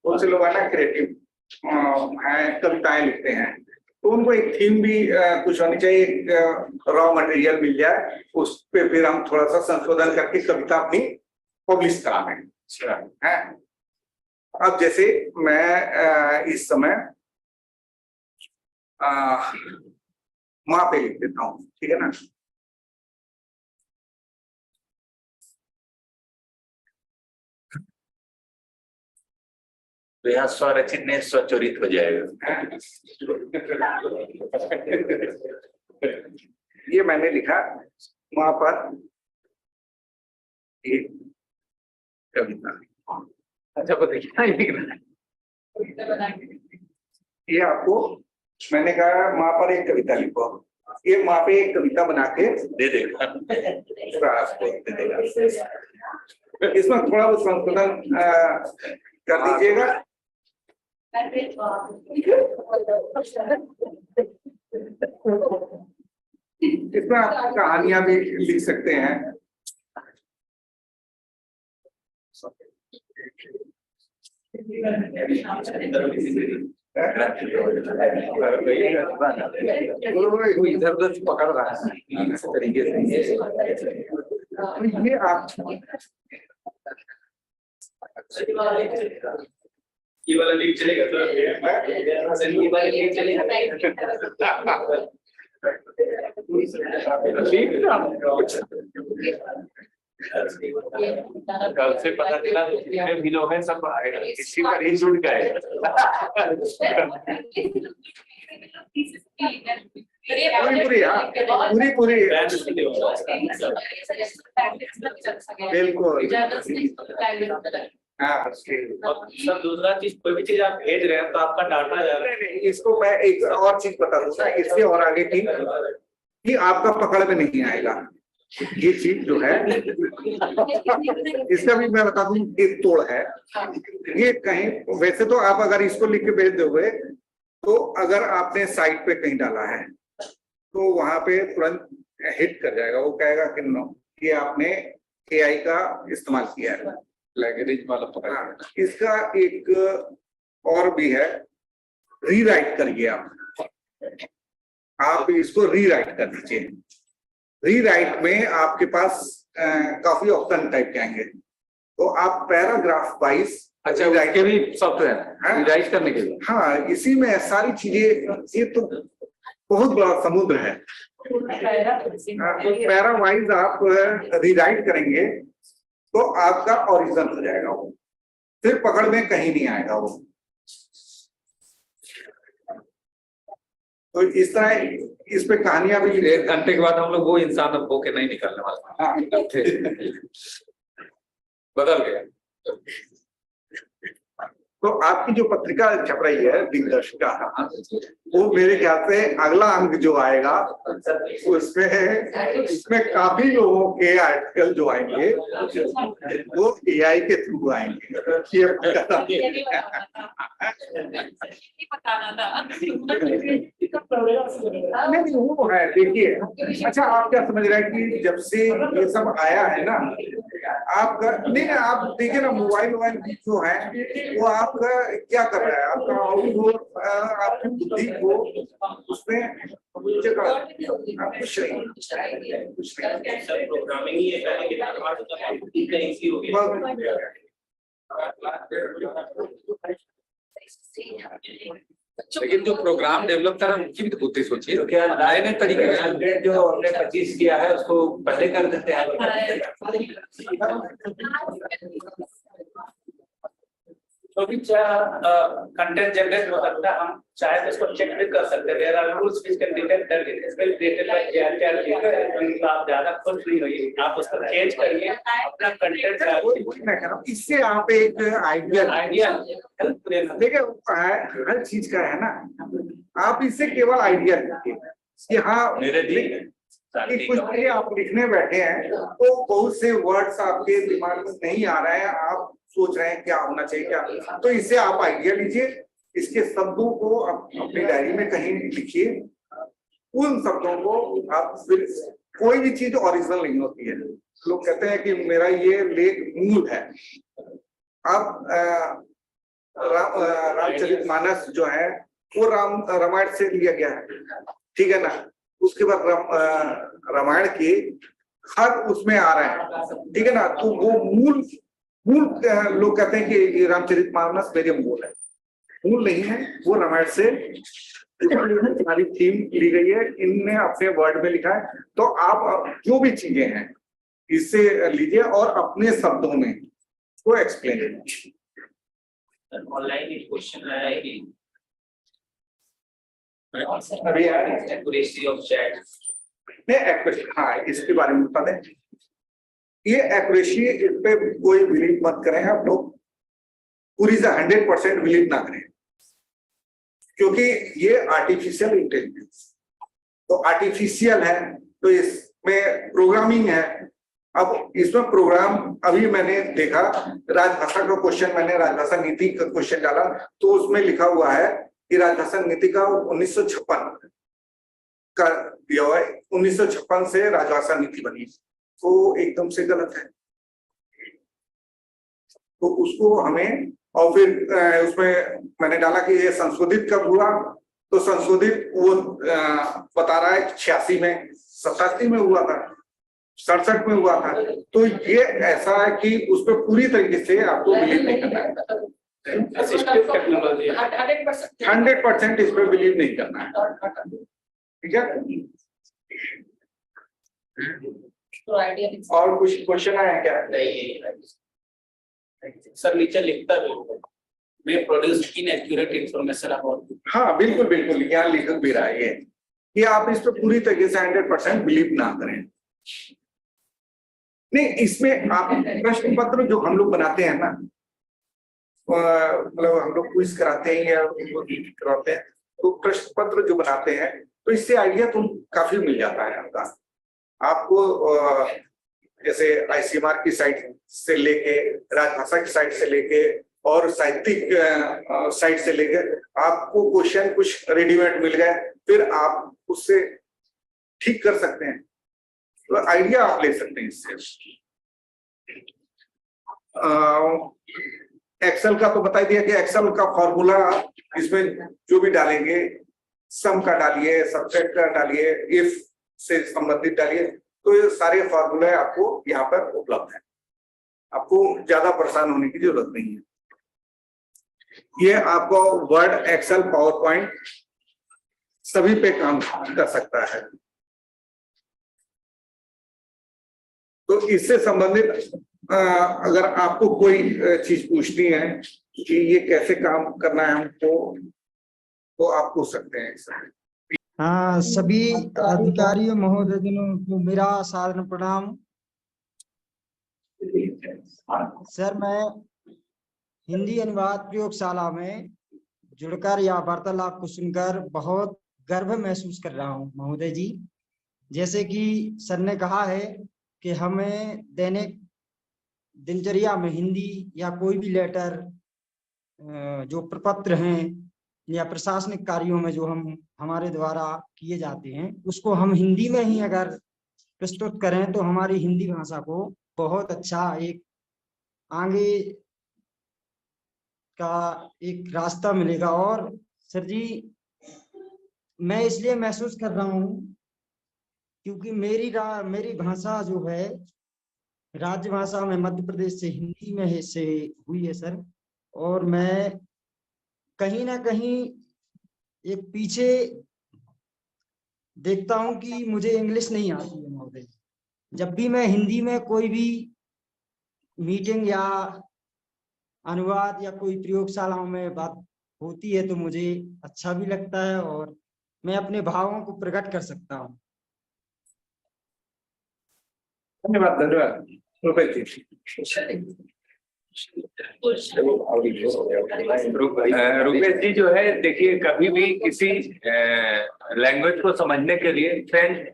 बहुत से लोग है ना क्रिएटिव हैं, कविताएं लिखते हैं, तो उनको एक थीम भी कुछ होनी चाहिए, एक रॉ मटेरियल मिल जाए, उस पे फिर हम थोड़ा सा संशोधन करके कविता अपनी पब्लिश कराएं है। अब जैसे मैं इस समय माँ पे लिख देता हूँ, ठीक है ना। तो यहाँ स्वरचित नहीं स्वचरित हो जाएगा। ये मैंने लिखा वहां पर एक कविता। अच्छा बताइए। ये आपको मैंने कहा वहां पर एक कविता लिखो, ये वहां पे एक कविता बना के दे देगा। आपको दे देगा। इसमें थोड़ा बहुत संशोधन कर दीजिएगा। इसमें आप कहानियां भी लिख सकते हैं। वो इधर उधर से पकड़ रहा है इस तरीके से। ये आप ये वाला लिंक चलेगा तो ये वाला लिंक चलेगा। कल से पता चला जितने भी लोग हैं सब इसी का ही जुड़ गए। पूरी पूरी बिल्कुल। हाँ सर दूसरा चीज, कोई भी चीज आप भेज रहे हैं तो आपका डाटा जा रहा है। नहीं, इसको मैं एक और चीज बता दूंगा इससे और आगे की कि आपका पकड़ में नहीं आएगा। ये चीज जो है इसका भी मैं बता दूं, एक तोड़ है। ये कहीं वैसे तो आप अगर इसको लिख के भेज दोगे तो अगर आपने साइट पे कहीं डाला है तो वहां पे तुरंत हिट कर जाएगा, वो कहेगा कि नो ये आपने AI का इस्तेमाल किया है। लैंग्वेज वाला पकड़। हाँ, इसका एक और भी है, रीराइट करिए आप इसको रीराइट कर दीजिए। रीराइट में आपके पास काफी ऑप्शन टाइप के आएंगे, तो आप पैराग्राफ वाइज। अच्छा उसके भी सॉफ्टवेयर राइट करने के लिए। हाँ, इसी में सारी चीजें, ये तो बहुत बड़ा समुद्र है। तो पैरा वाइज आप रीराइट करेंगे तो आपका ओरिजिनल हो जाएगा, वो फिर पकड़ में कहीं नहीं आएगा वो। तो इस तरह इस पे कहानियां भी। 1 घंटे के बाद हम लोग वो इंसान अब होके नहीं निकलने वाला। हाँ। बदल गया। तो आपकी जो पत्रिका छप रही है दिग्दर्शिका, वो मेरे ख्याल से अगला अंक जो आएगा उसमें इसमें काफी लोगों के आर्टिकल जो आएंगे वो AI के थ्रू आएंगे। नहीं वो है, देखिए। अच्छा आप क्या समझ रहे हैं कि जब से ये सब आया है ना, आपका नहीं आप देखिए ना, मोबाइल जो है वो आपका क्या कर रहा है, आपका आउटडोर आपकी बुद्धि को उसमें कुछ नहीं। प्रोग्रामिंग ही लेकिन जो प्रोग्राम डेवलप कर रहा है उनकी भी तो बुद्धि सोचिए। तो क्या नए नए तरीके अपडेट जो हमने 25 किया है उसको पहले कर देते हैं। तो भी कंटेंट जनरेट हो सकता है, हम चाहे तो इसको चेक भी कर सकते हैं। There are rules which can detect that it is well created by JRTL। आप ज्यादा खुश नहीं होइए, आप उसको चेंज करिए अपना कंटेंट। मैं कह रहा हूँ इससे आप एक आइडिया देखिए, हर चीज का है ना, आप इससे केवल आइडिया लीजिए कि हाँ मेरे दी कि कुछ भी आप लिखने बैठे हैं तो बहुत से वर्ड्स आपके दिमाग में नहीं आ रहे हैं, आप सोच रहे हैं क्या होना चाहिए क्या, तो इससे आप आइडिया लीजिए, इसके शब्दों को अपनी डायरी में कहीं लिखिए, उन शब्दों को आप फिर। कोई भी चीज ओरिजिनल नहीं होती है। लोग कहते हैं कि मेरा ये लेख मूल है। अब रामचरितमानस जो है वो रामायण से लिया गया है, ठीक है ना। उसके बाद रामायण के हर उसमें आ रहे हैं, ठीक है ना। तो वो मूल लोग कहते हैं कि रामचरितमानस मेरे मूल है, मूल नहीं है, वो रामायण से सारी थीम ली गई है, इनने अपने वर्ड में लिखा है। तो आप जो भी चीजें हैं इससे लीजिए और अपने शब्दों में वो एक्सप्लेन कीजिए। ऑनलाइन एक क्वेश्चन आया है कि अभी एक्यूरेसी ऑफ चैट। नहीं एक्यूरेसी, हाँ इसके बारे में बता दें। ये एक्यूरेसी, इस पे कोई बिलीव मत करें आप लोग, पूरी से 100% बिलीव ना करें, क्योंकि ये आर्टिफिशियल इंटेलिजेंस तो आर्टिफिशियल है, तो इसमें प्रोग्रामिंग है। अब इसमें प्रोग्राम, अभी मैंने देखा राजभाषा का क्वेश्चन, मैंने राजभाषा नीति का क्वेश्चन डाला तो उसमें लिखा हुआ है कि राजभाषा नीति का 1956 का दिया हुआ है, 1956 से राजभाषा नीति बनी, तो एकदम से गलत है। तो उसको हमें, और फिर उसमें मैंने डाला कि ये संशोधित कब हुआ, तो संशोधित वो बता रहा है 86 में, 87 में हुआ था, 67 में हुआ था। तो ये ऐसा है कि उस पर पूरी तरीके से आपको बिलीव नहीं करना है, 100% इस पर बिलीव नहीं करना है, ठीक है। और कुछ क्वेश्चन आया क्या? सर नीचे लिखता भी may produce inaccurate information about। हाँ बिल्कुल बिल्कुल, यहाँ लिख भी रहा है ये कि आप इस पर पूरी तरीके से 100% बिलीव ना करें। नहीं, इसमें आप प्रश्न पत्र जो हम लोग बनाते हैं ना, मतलब हम लोग क्विज कराते हैं या कराते हैं, तो प्रश्न पत्र जो बनाते हैं तो इससे आइडिया तो काफी मिल जाता है आपको। जैसे ICMR की साइट से लेके, राजभाषा की साइट से लेके और साहित्यिक साइट से लेके आपको क्वेश्चन कुछ रेडीमेड मिल गए, फिर आप उससे ठीक कर सकते हैं, तो आइडिया आप ले सकते हैं इससे। एक्सेल का तो बता दिया कि एक्सेल का फॉर्मूला इसमें जो भी डालेंगे, सम का डालिए, सब्ट्रैक्ट का डालिए, इफ से संबंधित डालिए, तो ये सारे फॉर्मूले आपको यहाँ पर उपलब्ध है, आपको ज्यादा परेशान होने की जरूरत नहीं है। ये आपको वर्ड, एक्सेल, पावर पॉइंट सभी पे काम कर सकता है। तो इससे संबंधित अगर आपको कोई चीज पूछनी है कि ये कैसे काम करना है हमको, तो आप पूछ सकते हैं। हाँ, सभी अधिकारियों महोदयों को मेरा सादर प्रणाम। सर, मैं हिंदी अनुवाद प्रयोगशाला में जुड़कर या वार्तालाप को सुनकर बहुत गर्व महसूस कर रहा हूँ महोदय जी। जैसे कि सर ने कहा है कि हमें दैनिक दिनचर्या में हिंदी या कोई भी लेटर, जो प्रपत्र हैं या प्रशासनिक कार्यों में जो हमारे द्वारा किए जाते हैं, उसको हम हिंदी में ही अगर प्रस्तुत करें तो हमारी हिंदी भाषा को बहुत अच्छा एक आगे का एक रास्ता मिलेगा। और सर जी, मैं इसलिए महसूस कर रहा हूँ क्योंकि मेरी भाषा जो है राजभाषा में मध्य प्रदेश से हिंदी में से हुई है सर, और मैं कहीं ना कहीं एक पीछे देखता हूं कि मुझे इंग्लिश नहीं आती है महोदय। जब भी मैं हिंदी में कोई भी मीटिंग या अनुवाद या कोई प्रयोगशालाओं में बात होती है तो मुझे अच्छा भी लगता है और मैं अपने भावों को प्रकट कर सकता हूं। धन्यवाद, धन्यवाद। रुपेश जी जो है, देखिए कभी भी किसी लैंग्वेज को समझने के लिए, फ्रेंच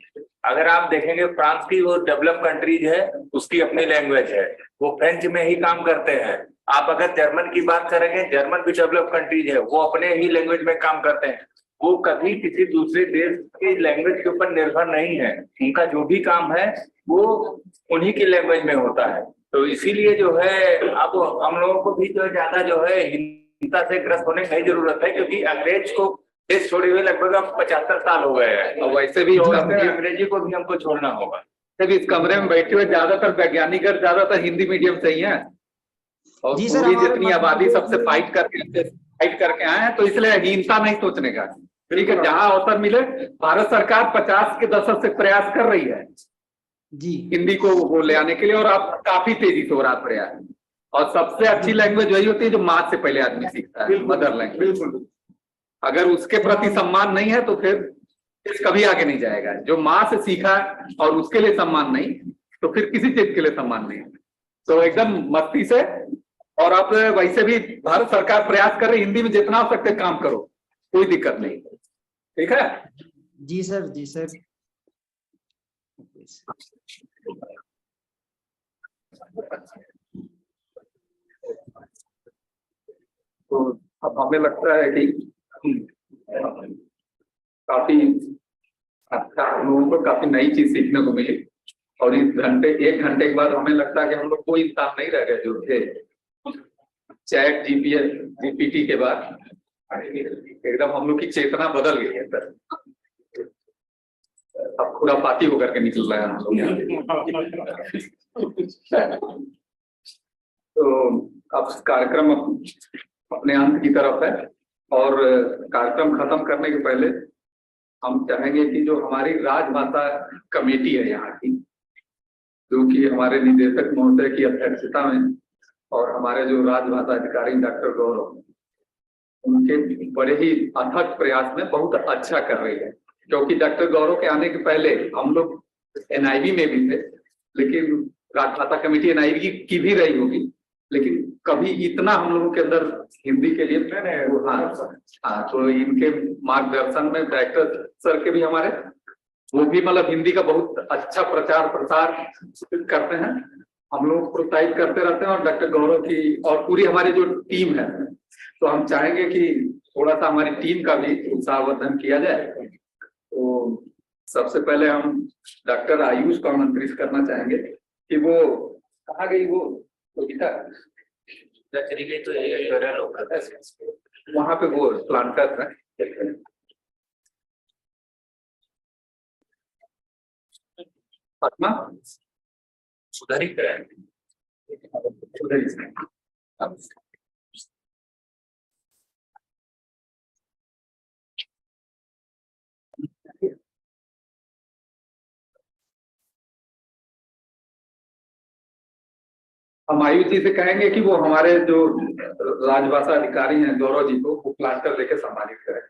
अगर आप देखेंगे, फ्रांस की वो डेवलप कंट्रीज है, उसकी अपनी लैंग्वेज है, वो फ्रेंच में ही काम करते हैं। आप अगर जर्मन की बात करेंगे, जर्मन भी डेवलप कंट्रीज है, वो अपने ही लैंग्वेज में काम करते हैं, वो कभी किसी दूसरे देश की लैंग्वेज के ऊपर निर्भर नहीं है। उनका जो भी काम है वो उन्हीं की लैंग्वेज में होता है। तो इसीलिए जो है अब हम लोगों को भी जो ज्यादा जो है हिंसा से ग्रस्त होने की जरूरत है, क्योंकि अंग्रेज को देश छोड़े हुए लगभग अब 75 साल हो गए हैं। और वैसे भी अंग्रेजी को भी हमको छोड़ना होगा। जब इस कमरे में बैठे हुए ज्यादातर वैज्ञानिक ज्यादातर हिंदी मीडियम से ही हैं, और जी सर, पूरी जितनी आबादी सबसे फाइट करके आए हैं, तो इसलिए हिंसा नहीं सोचने का, ठीक है। जहां अवसर मिले, भारत सरकार 50 के दशक से प्रयास कर रही है जी हिंदी को वो ले आने के लिए, और अब काफी तेजी से हो रहा प्रयास। और सबसे अच्छी लैंग्वेज वही होती है जो माँ से पहले आदमी सीखता है, मदर लैंग्वेज। बिल्कुल। अगर उसके प्रति सम्मान नहीं है तो फिर कभी आगे नहीं जाएगा। जो माँ से सीखा और उसके लिए सम्मान नहीं, तो फिर किसी चीज के लिए सम्मान नहीं। तो एकदम मस्ती से। और आप वैसे भी भारत सरकार प्रयास कर रही, हिंदी में जितना हो सकते काम करो, कोई दिक्कत नहीं। ठीक है जी सर, जी सर। तो अब हमें लगता है कि काफी अच्छा, हम लोगों को काफी नई चीज सीखने को मिली। और इस एक घंटे के बाद हमें लगता है कि हम लोग कोई इंसान नहीं रह गए जो थे चैट जीपीटी के बाद। एकदम हम लोग की चेतना बदल गई है सर। अब खुरापाती होकर के निकल रहा है हम लोग यहाँ। तो अब कार्यक्रम अपने अंत की तरफ है, और कार्यक्रम खत्म करने के पहले हम चाहेंगे कि जो हमारी राजभाषा कमेटी है यहाँ की, जो कि हमारे निदेशक महोदय की अध्यक्षता में और हमारे जो राजभाषा अधिकारी डॉक्टर गौरव, उनके बड़े ही अथक प्रयास में बहुत अच्छा कर रही है। क्योंकि डॉक्टर गौरव के आने के पहले हम लोग एनआईवी में भी थे, लेकिन राजभाषा कमेटी एनआईवी की भी रही होगी, लेकिन कभी इतना हम लोगों के अंदर हिंदी के लिए हाँ, तो इनके मार्गदर्शन में डायरेक्टर सर के भी हमारे, वो भी मतलब हिंदी का बहुत अच्छा प्रचार प्रसार करते हैं, हम लोग प्रोत्साहित करते रहते हैं। और डॉक्टर गौरव की और पूरी हमारी जो टीम है, तो हम चाहेंगे कि थोड़ा सा हमारी टीम का भी उत्साहवर्धन किया जाए। तो सबसे पहले हम डॉक्टर आयुष को आमंत्रित करना चाहेंगे कि वो कहाँ गई, वो चली गई, तो वहां पे वो प्लांटर है। पटना सुधार ही कराए। हम आयुष जी से कहेंगे कि वो हमारे जो राजभाषा अधिकारी हैं गौरव जी को वो प्लास्टर लेके सम्मानित करें।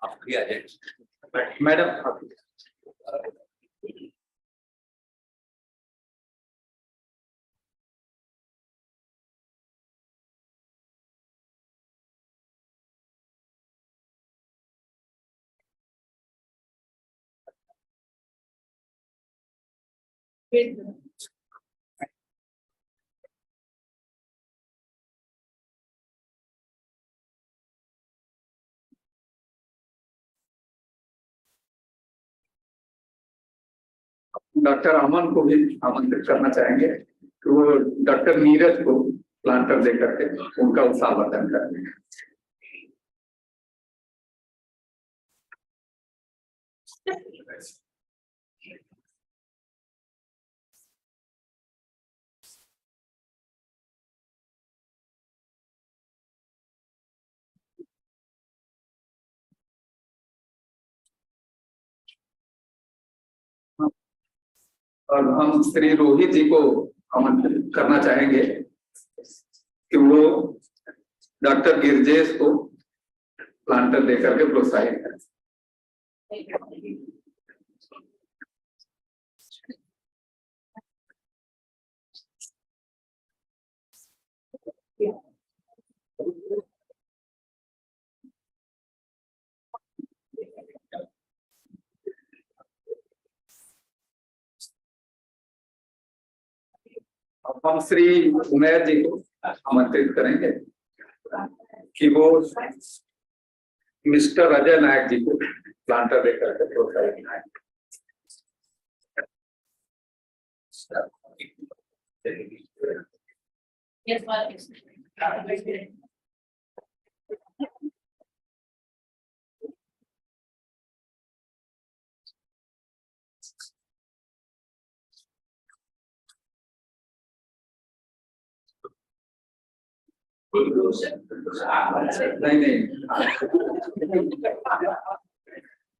आप भी आ जाए मैडम। डॉक्टर अमन को भी आमंत्रित करना चाहेंगे कि वो डॉक्टर नीरज को प्लांटर देकर के उनका उत्साहवर्धन करें। और हम श्री रोहित जी को आमंत्रित करना चाहेंगे कि वो डॉक्टर गिरजेश को प्लांटर देकर के प्रोत्साहित करें। अब हम श्री उमेर जी को आमंत्रित करेंगे कि वो मिस्टर अजय नायक जी को प्लांटर देकर के प्रोत्साहित करें। Yes, Marcus. नहीं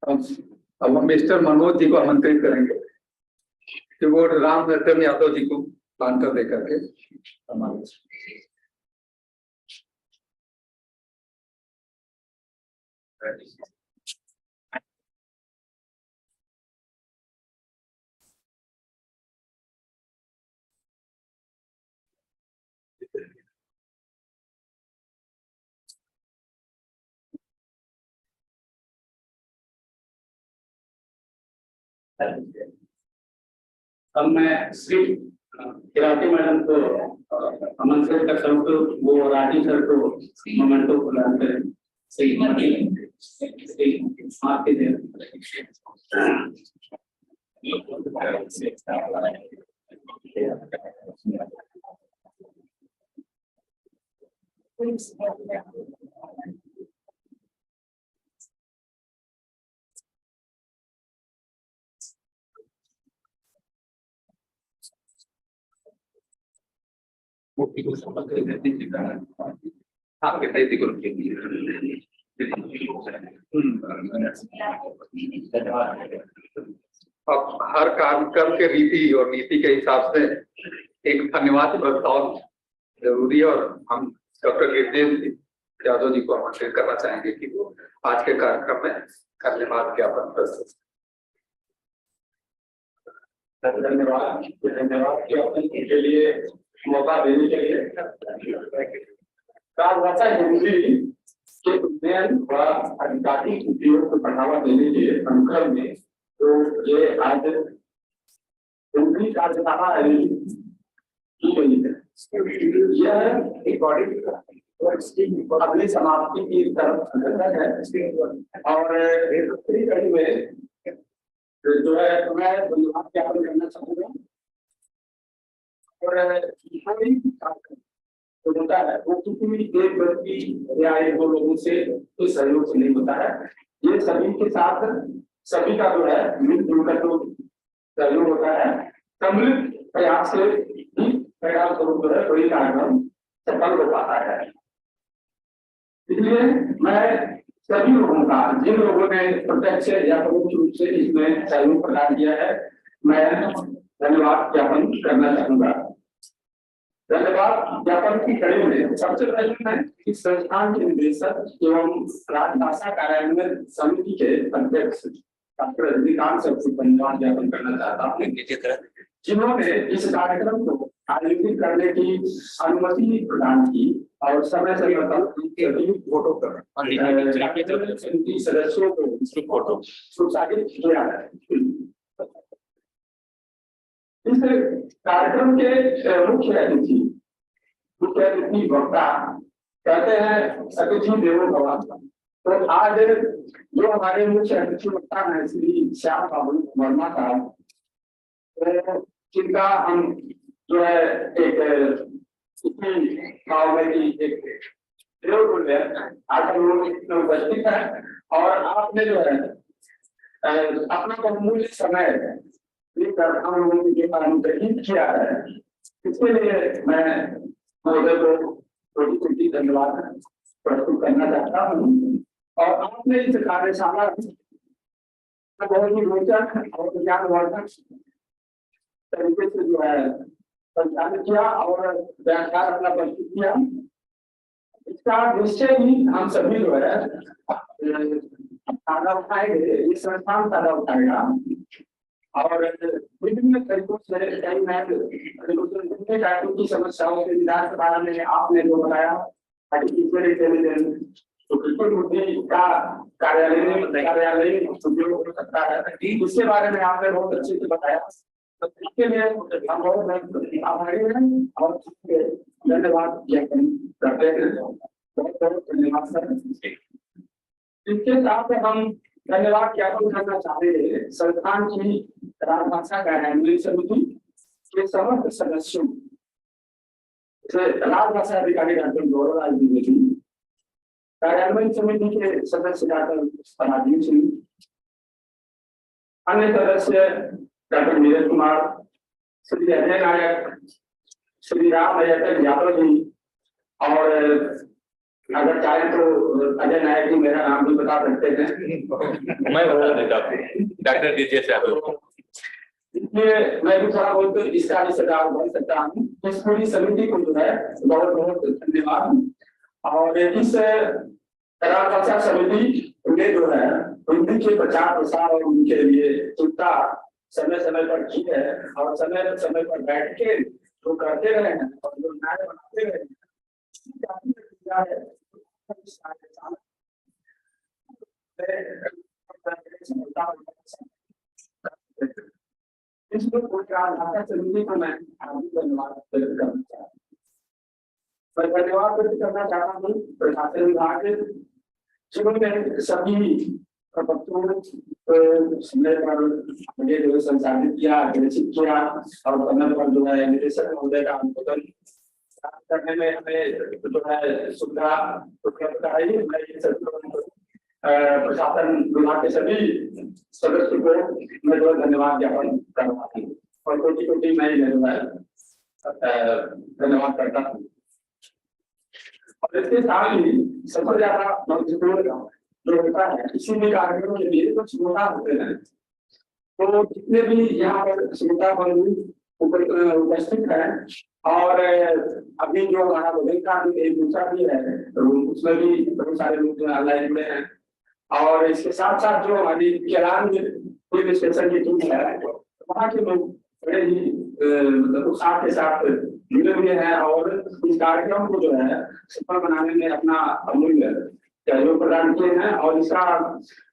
अब हम मिस्टर मनोज जी को आमंत्रित करेंगे कि वो राम नरसिंह यादव जी को बांध कर दे करके हमारे अब मैं श्री खिलाटी मैडम को आमंत्रित करता हूँ तो वो राजीव सर को मोमेंटो प्रदान करें। सही आपके दें। आपके तैती को अब हर कार्यक्रम के रीति और नीति के हिसाब से एक धन्यवाद प्रस्ताव जरूरी है और हम डॉक्टर गिरिजेश यादव जी को आमंत्रित करना चाहेंगे कि वो आज के कार्यक्रम में धन्यवाद ज्ञापन प्रस्तुत। धन्यवाद ज्ञापन के लिए मौका देने के लिए राजभाषा हिंदी के उन्नयन व आधिकारिक उपयोग को बढ़ावा देने के अनुक्रम में तो ये आज हिंदी कार्यशाला की गई है। यह रिकॉर्डिंग अपनी समाप्ति की तरफ अग्रसर है और दूसरी कड़ी में जो है मैं धन्यवाद ज्ञापन करना चाहूंगा और जो होता है वो किसी भी एक व्यक्ति या एक दो लोगों से तो सहयोग से नहीं होता है। ये सभी के साथ सभी का जो है मिलजुल कर जो सहयोग होता है सम्मिलित प्रयास से ही प्रयास स्वरूप जो है कोई कार्यक्रम सफल हो पाता है। इसलिए मैं सभी लोगों का जिन लोगों ने प्रत्यक्ष या परोक्ष रूप से इसमें सहयोग प्रदान किया है मैं धन्यवाद ज्ञापन करना चाहूंगा। धन्यवाद ज्ञापन की कड़ी में सबसे पहले मैं इस संस्थान के निदेशक एवं राजभाषा कार्यान्वयन समिति के अध्यक्ष डॉक्टर रजनीकांत सर को धन्यवाद ज्ञापन करना चाहता हूँ जिन्होंने इस कार्यक्रम को आयोजित करने की अनुमति प्रदान की और समय समय पर फोटो समिति सदस्यों को प्रोत्साहित किया है। इस कार्यक्रम के मुख्य अतिथि वक्ता कहते हैं अतिथि देवो भव। तो आज जो हमारे मुख्य अतिथि वक्ता हैं श्री श्याम बाबू वर्मा साहब तो जिनका हम जो है एक भाव में की एक आकर लोग उपस्थित है और आपने जो है अपना बहुमूल्य समय आमंत्रित किया है। इसके लिए मैं महोदय को छोटी धन्यवाद प्रस्तुत करना चाहता हूँ और आपने इस कार्यशाला बहुत ही रोचक और ज्ञानवर्धक तरीके से जो है संचालित किया और व्याख्यान अपना प्रस्तुत किया। इसका निश्चय ही हम सभी जो है फायदा उठाएंगे, ये संस्थान फायदा उठाएगा और विभिन्न तरीकों से कई नए विभिन्न टाइपों की समस्याओं के निदान के बारे में आपने जो बताया आर्टिफिशियल इंटेलिजेंस तो बिल्कुल बुद्धि का कार्यालय उपयोग हो सकता है, इसके बारे में आपने बहुत अच्छे से बताया। तो इसके लिए हम बहुत आभारी हैं और धन्यवाद ज्ञापन करते हैं। बहुत बहुत धन्यवाद सर। इसके साथ हम धन्यवाद ज्ञापन करना चाहते हैं संस्थान की राजभाषा कार्यान्वयन समिति के समस्त सदस्यों राजभाषा अधिकारी डॉक्टर गौरवराज द्विवेदी, कार्यान्वयन समिति के सदस्य डॉक्टर पराधीन सिंह, अन्य सदस्य डॉक्टर नीरज कुमार, श्री अजय नायक, श्री राम यादव जी और अगर चाहे तो अजय नायक जी मेरा नाम भी बता सकते हैं। मैं बता देता हूँ डॉक्टर गिरिजेश यादव। इसलिए मैं भी थोड़ा बहुत इसका हिस्सेदार बन सकता हूँ। इस पूरी समिति को जो है बहुत बहुत धन्यवाद। और इस राजभाषा समिति ने जो है हिंदी के प्रचार प्रसार और उनके लिए चिंता समय समय पर की है और समय समय पर बैठ के जो करते रहे हैं और जो न्याय बनाते रहे हैं। इसमें कोई राजभाषा समिति को मैं धन्यवाद व्यक्त करना चाहता हूँ। मैं धन्यवाद व्यक्त करना चाहता हूँ प्रशासन विभाग जिन्होंने सभी प्रपत्रों समय पर मुझे जो संसाधित किया, अग्रेसित किया और समय पर जो है निदेशक महोदय का अनुमोदन करने में हमें जो है सुविधा उपलब्ध कराई। मैं ये सभी प्रशासन विभाग के सभी सदस्यों को मैं जो धन्यवाद ज्ञापन करता हूँ और कोटि कोटि मैं जो है धन्यवाद करता हूँ। और इसके साथ ही सबसे ज्यादा महत्वपूर्ण जो होता है किसी भी कार्यक्रम के लिए कुछ श्रोता होते हैं। तो जितने भी यहाँ पर श्रोता बंधु उपस्थित है और अभी जो हमारा बदल का एक दूसरा भी है उसमें भी बहुत सारे लोग ऑनलाइन जुड़े हैं। और इसके साथ साथ जो हमारी केलान पुलिस स्टेशन की टीम है वहाँ के लोग बड़े ही उत्साह के साथ जुड़े हुए हैं और इस कार्यक्रम को जो है सफल बनाने में अपना अमूल्य सहयोग प्रदान किए हैं और इसका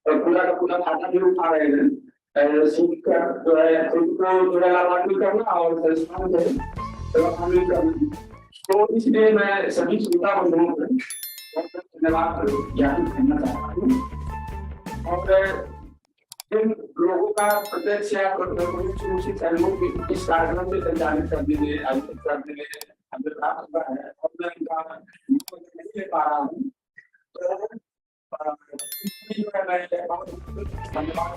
पूरा का पूरा खाता भी उठा रहे हैं। सीख कर जो है खुद को जो है लाभान्वित करना और संस्थान को लाभान्वित करना। तो इसलिए मैं सभी श्रोता बंधुओं को बहुत धन्यवाद ज्ञापित करना चाहता हूँ। और जिन लोगों का प्रत्यक्ष या परोक्ष रूप से सहयोग इस कार्यक्रम से संचालित करने में आयोजित करने में हमें प्राप्त हुआ है और मैं इनका नहीं ले पा रहा हूँ। धन्यवाद।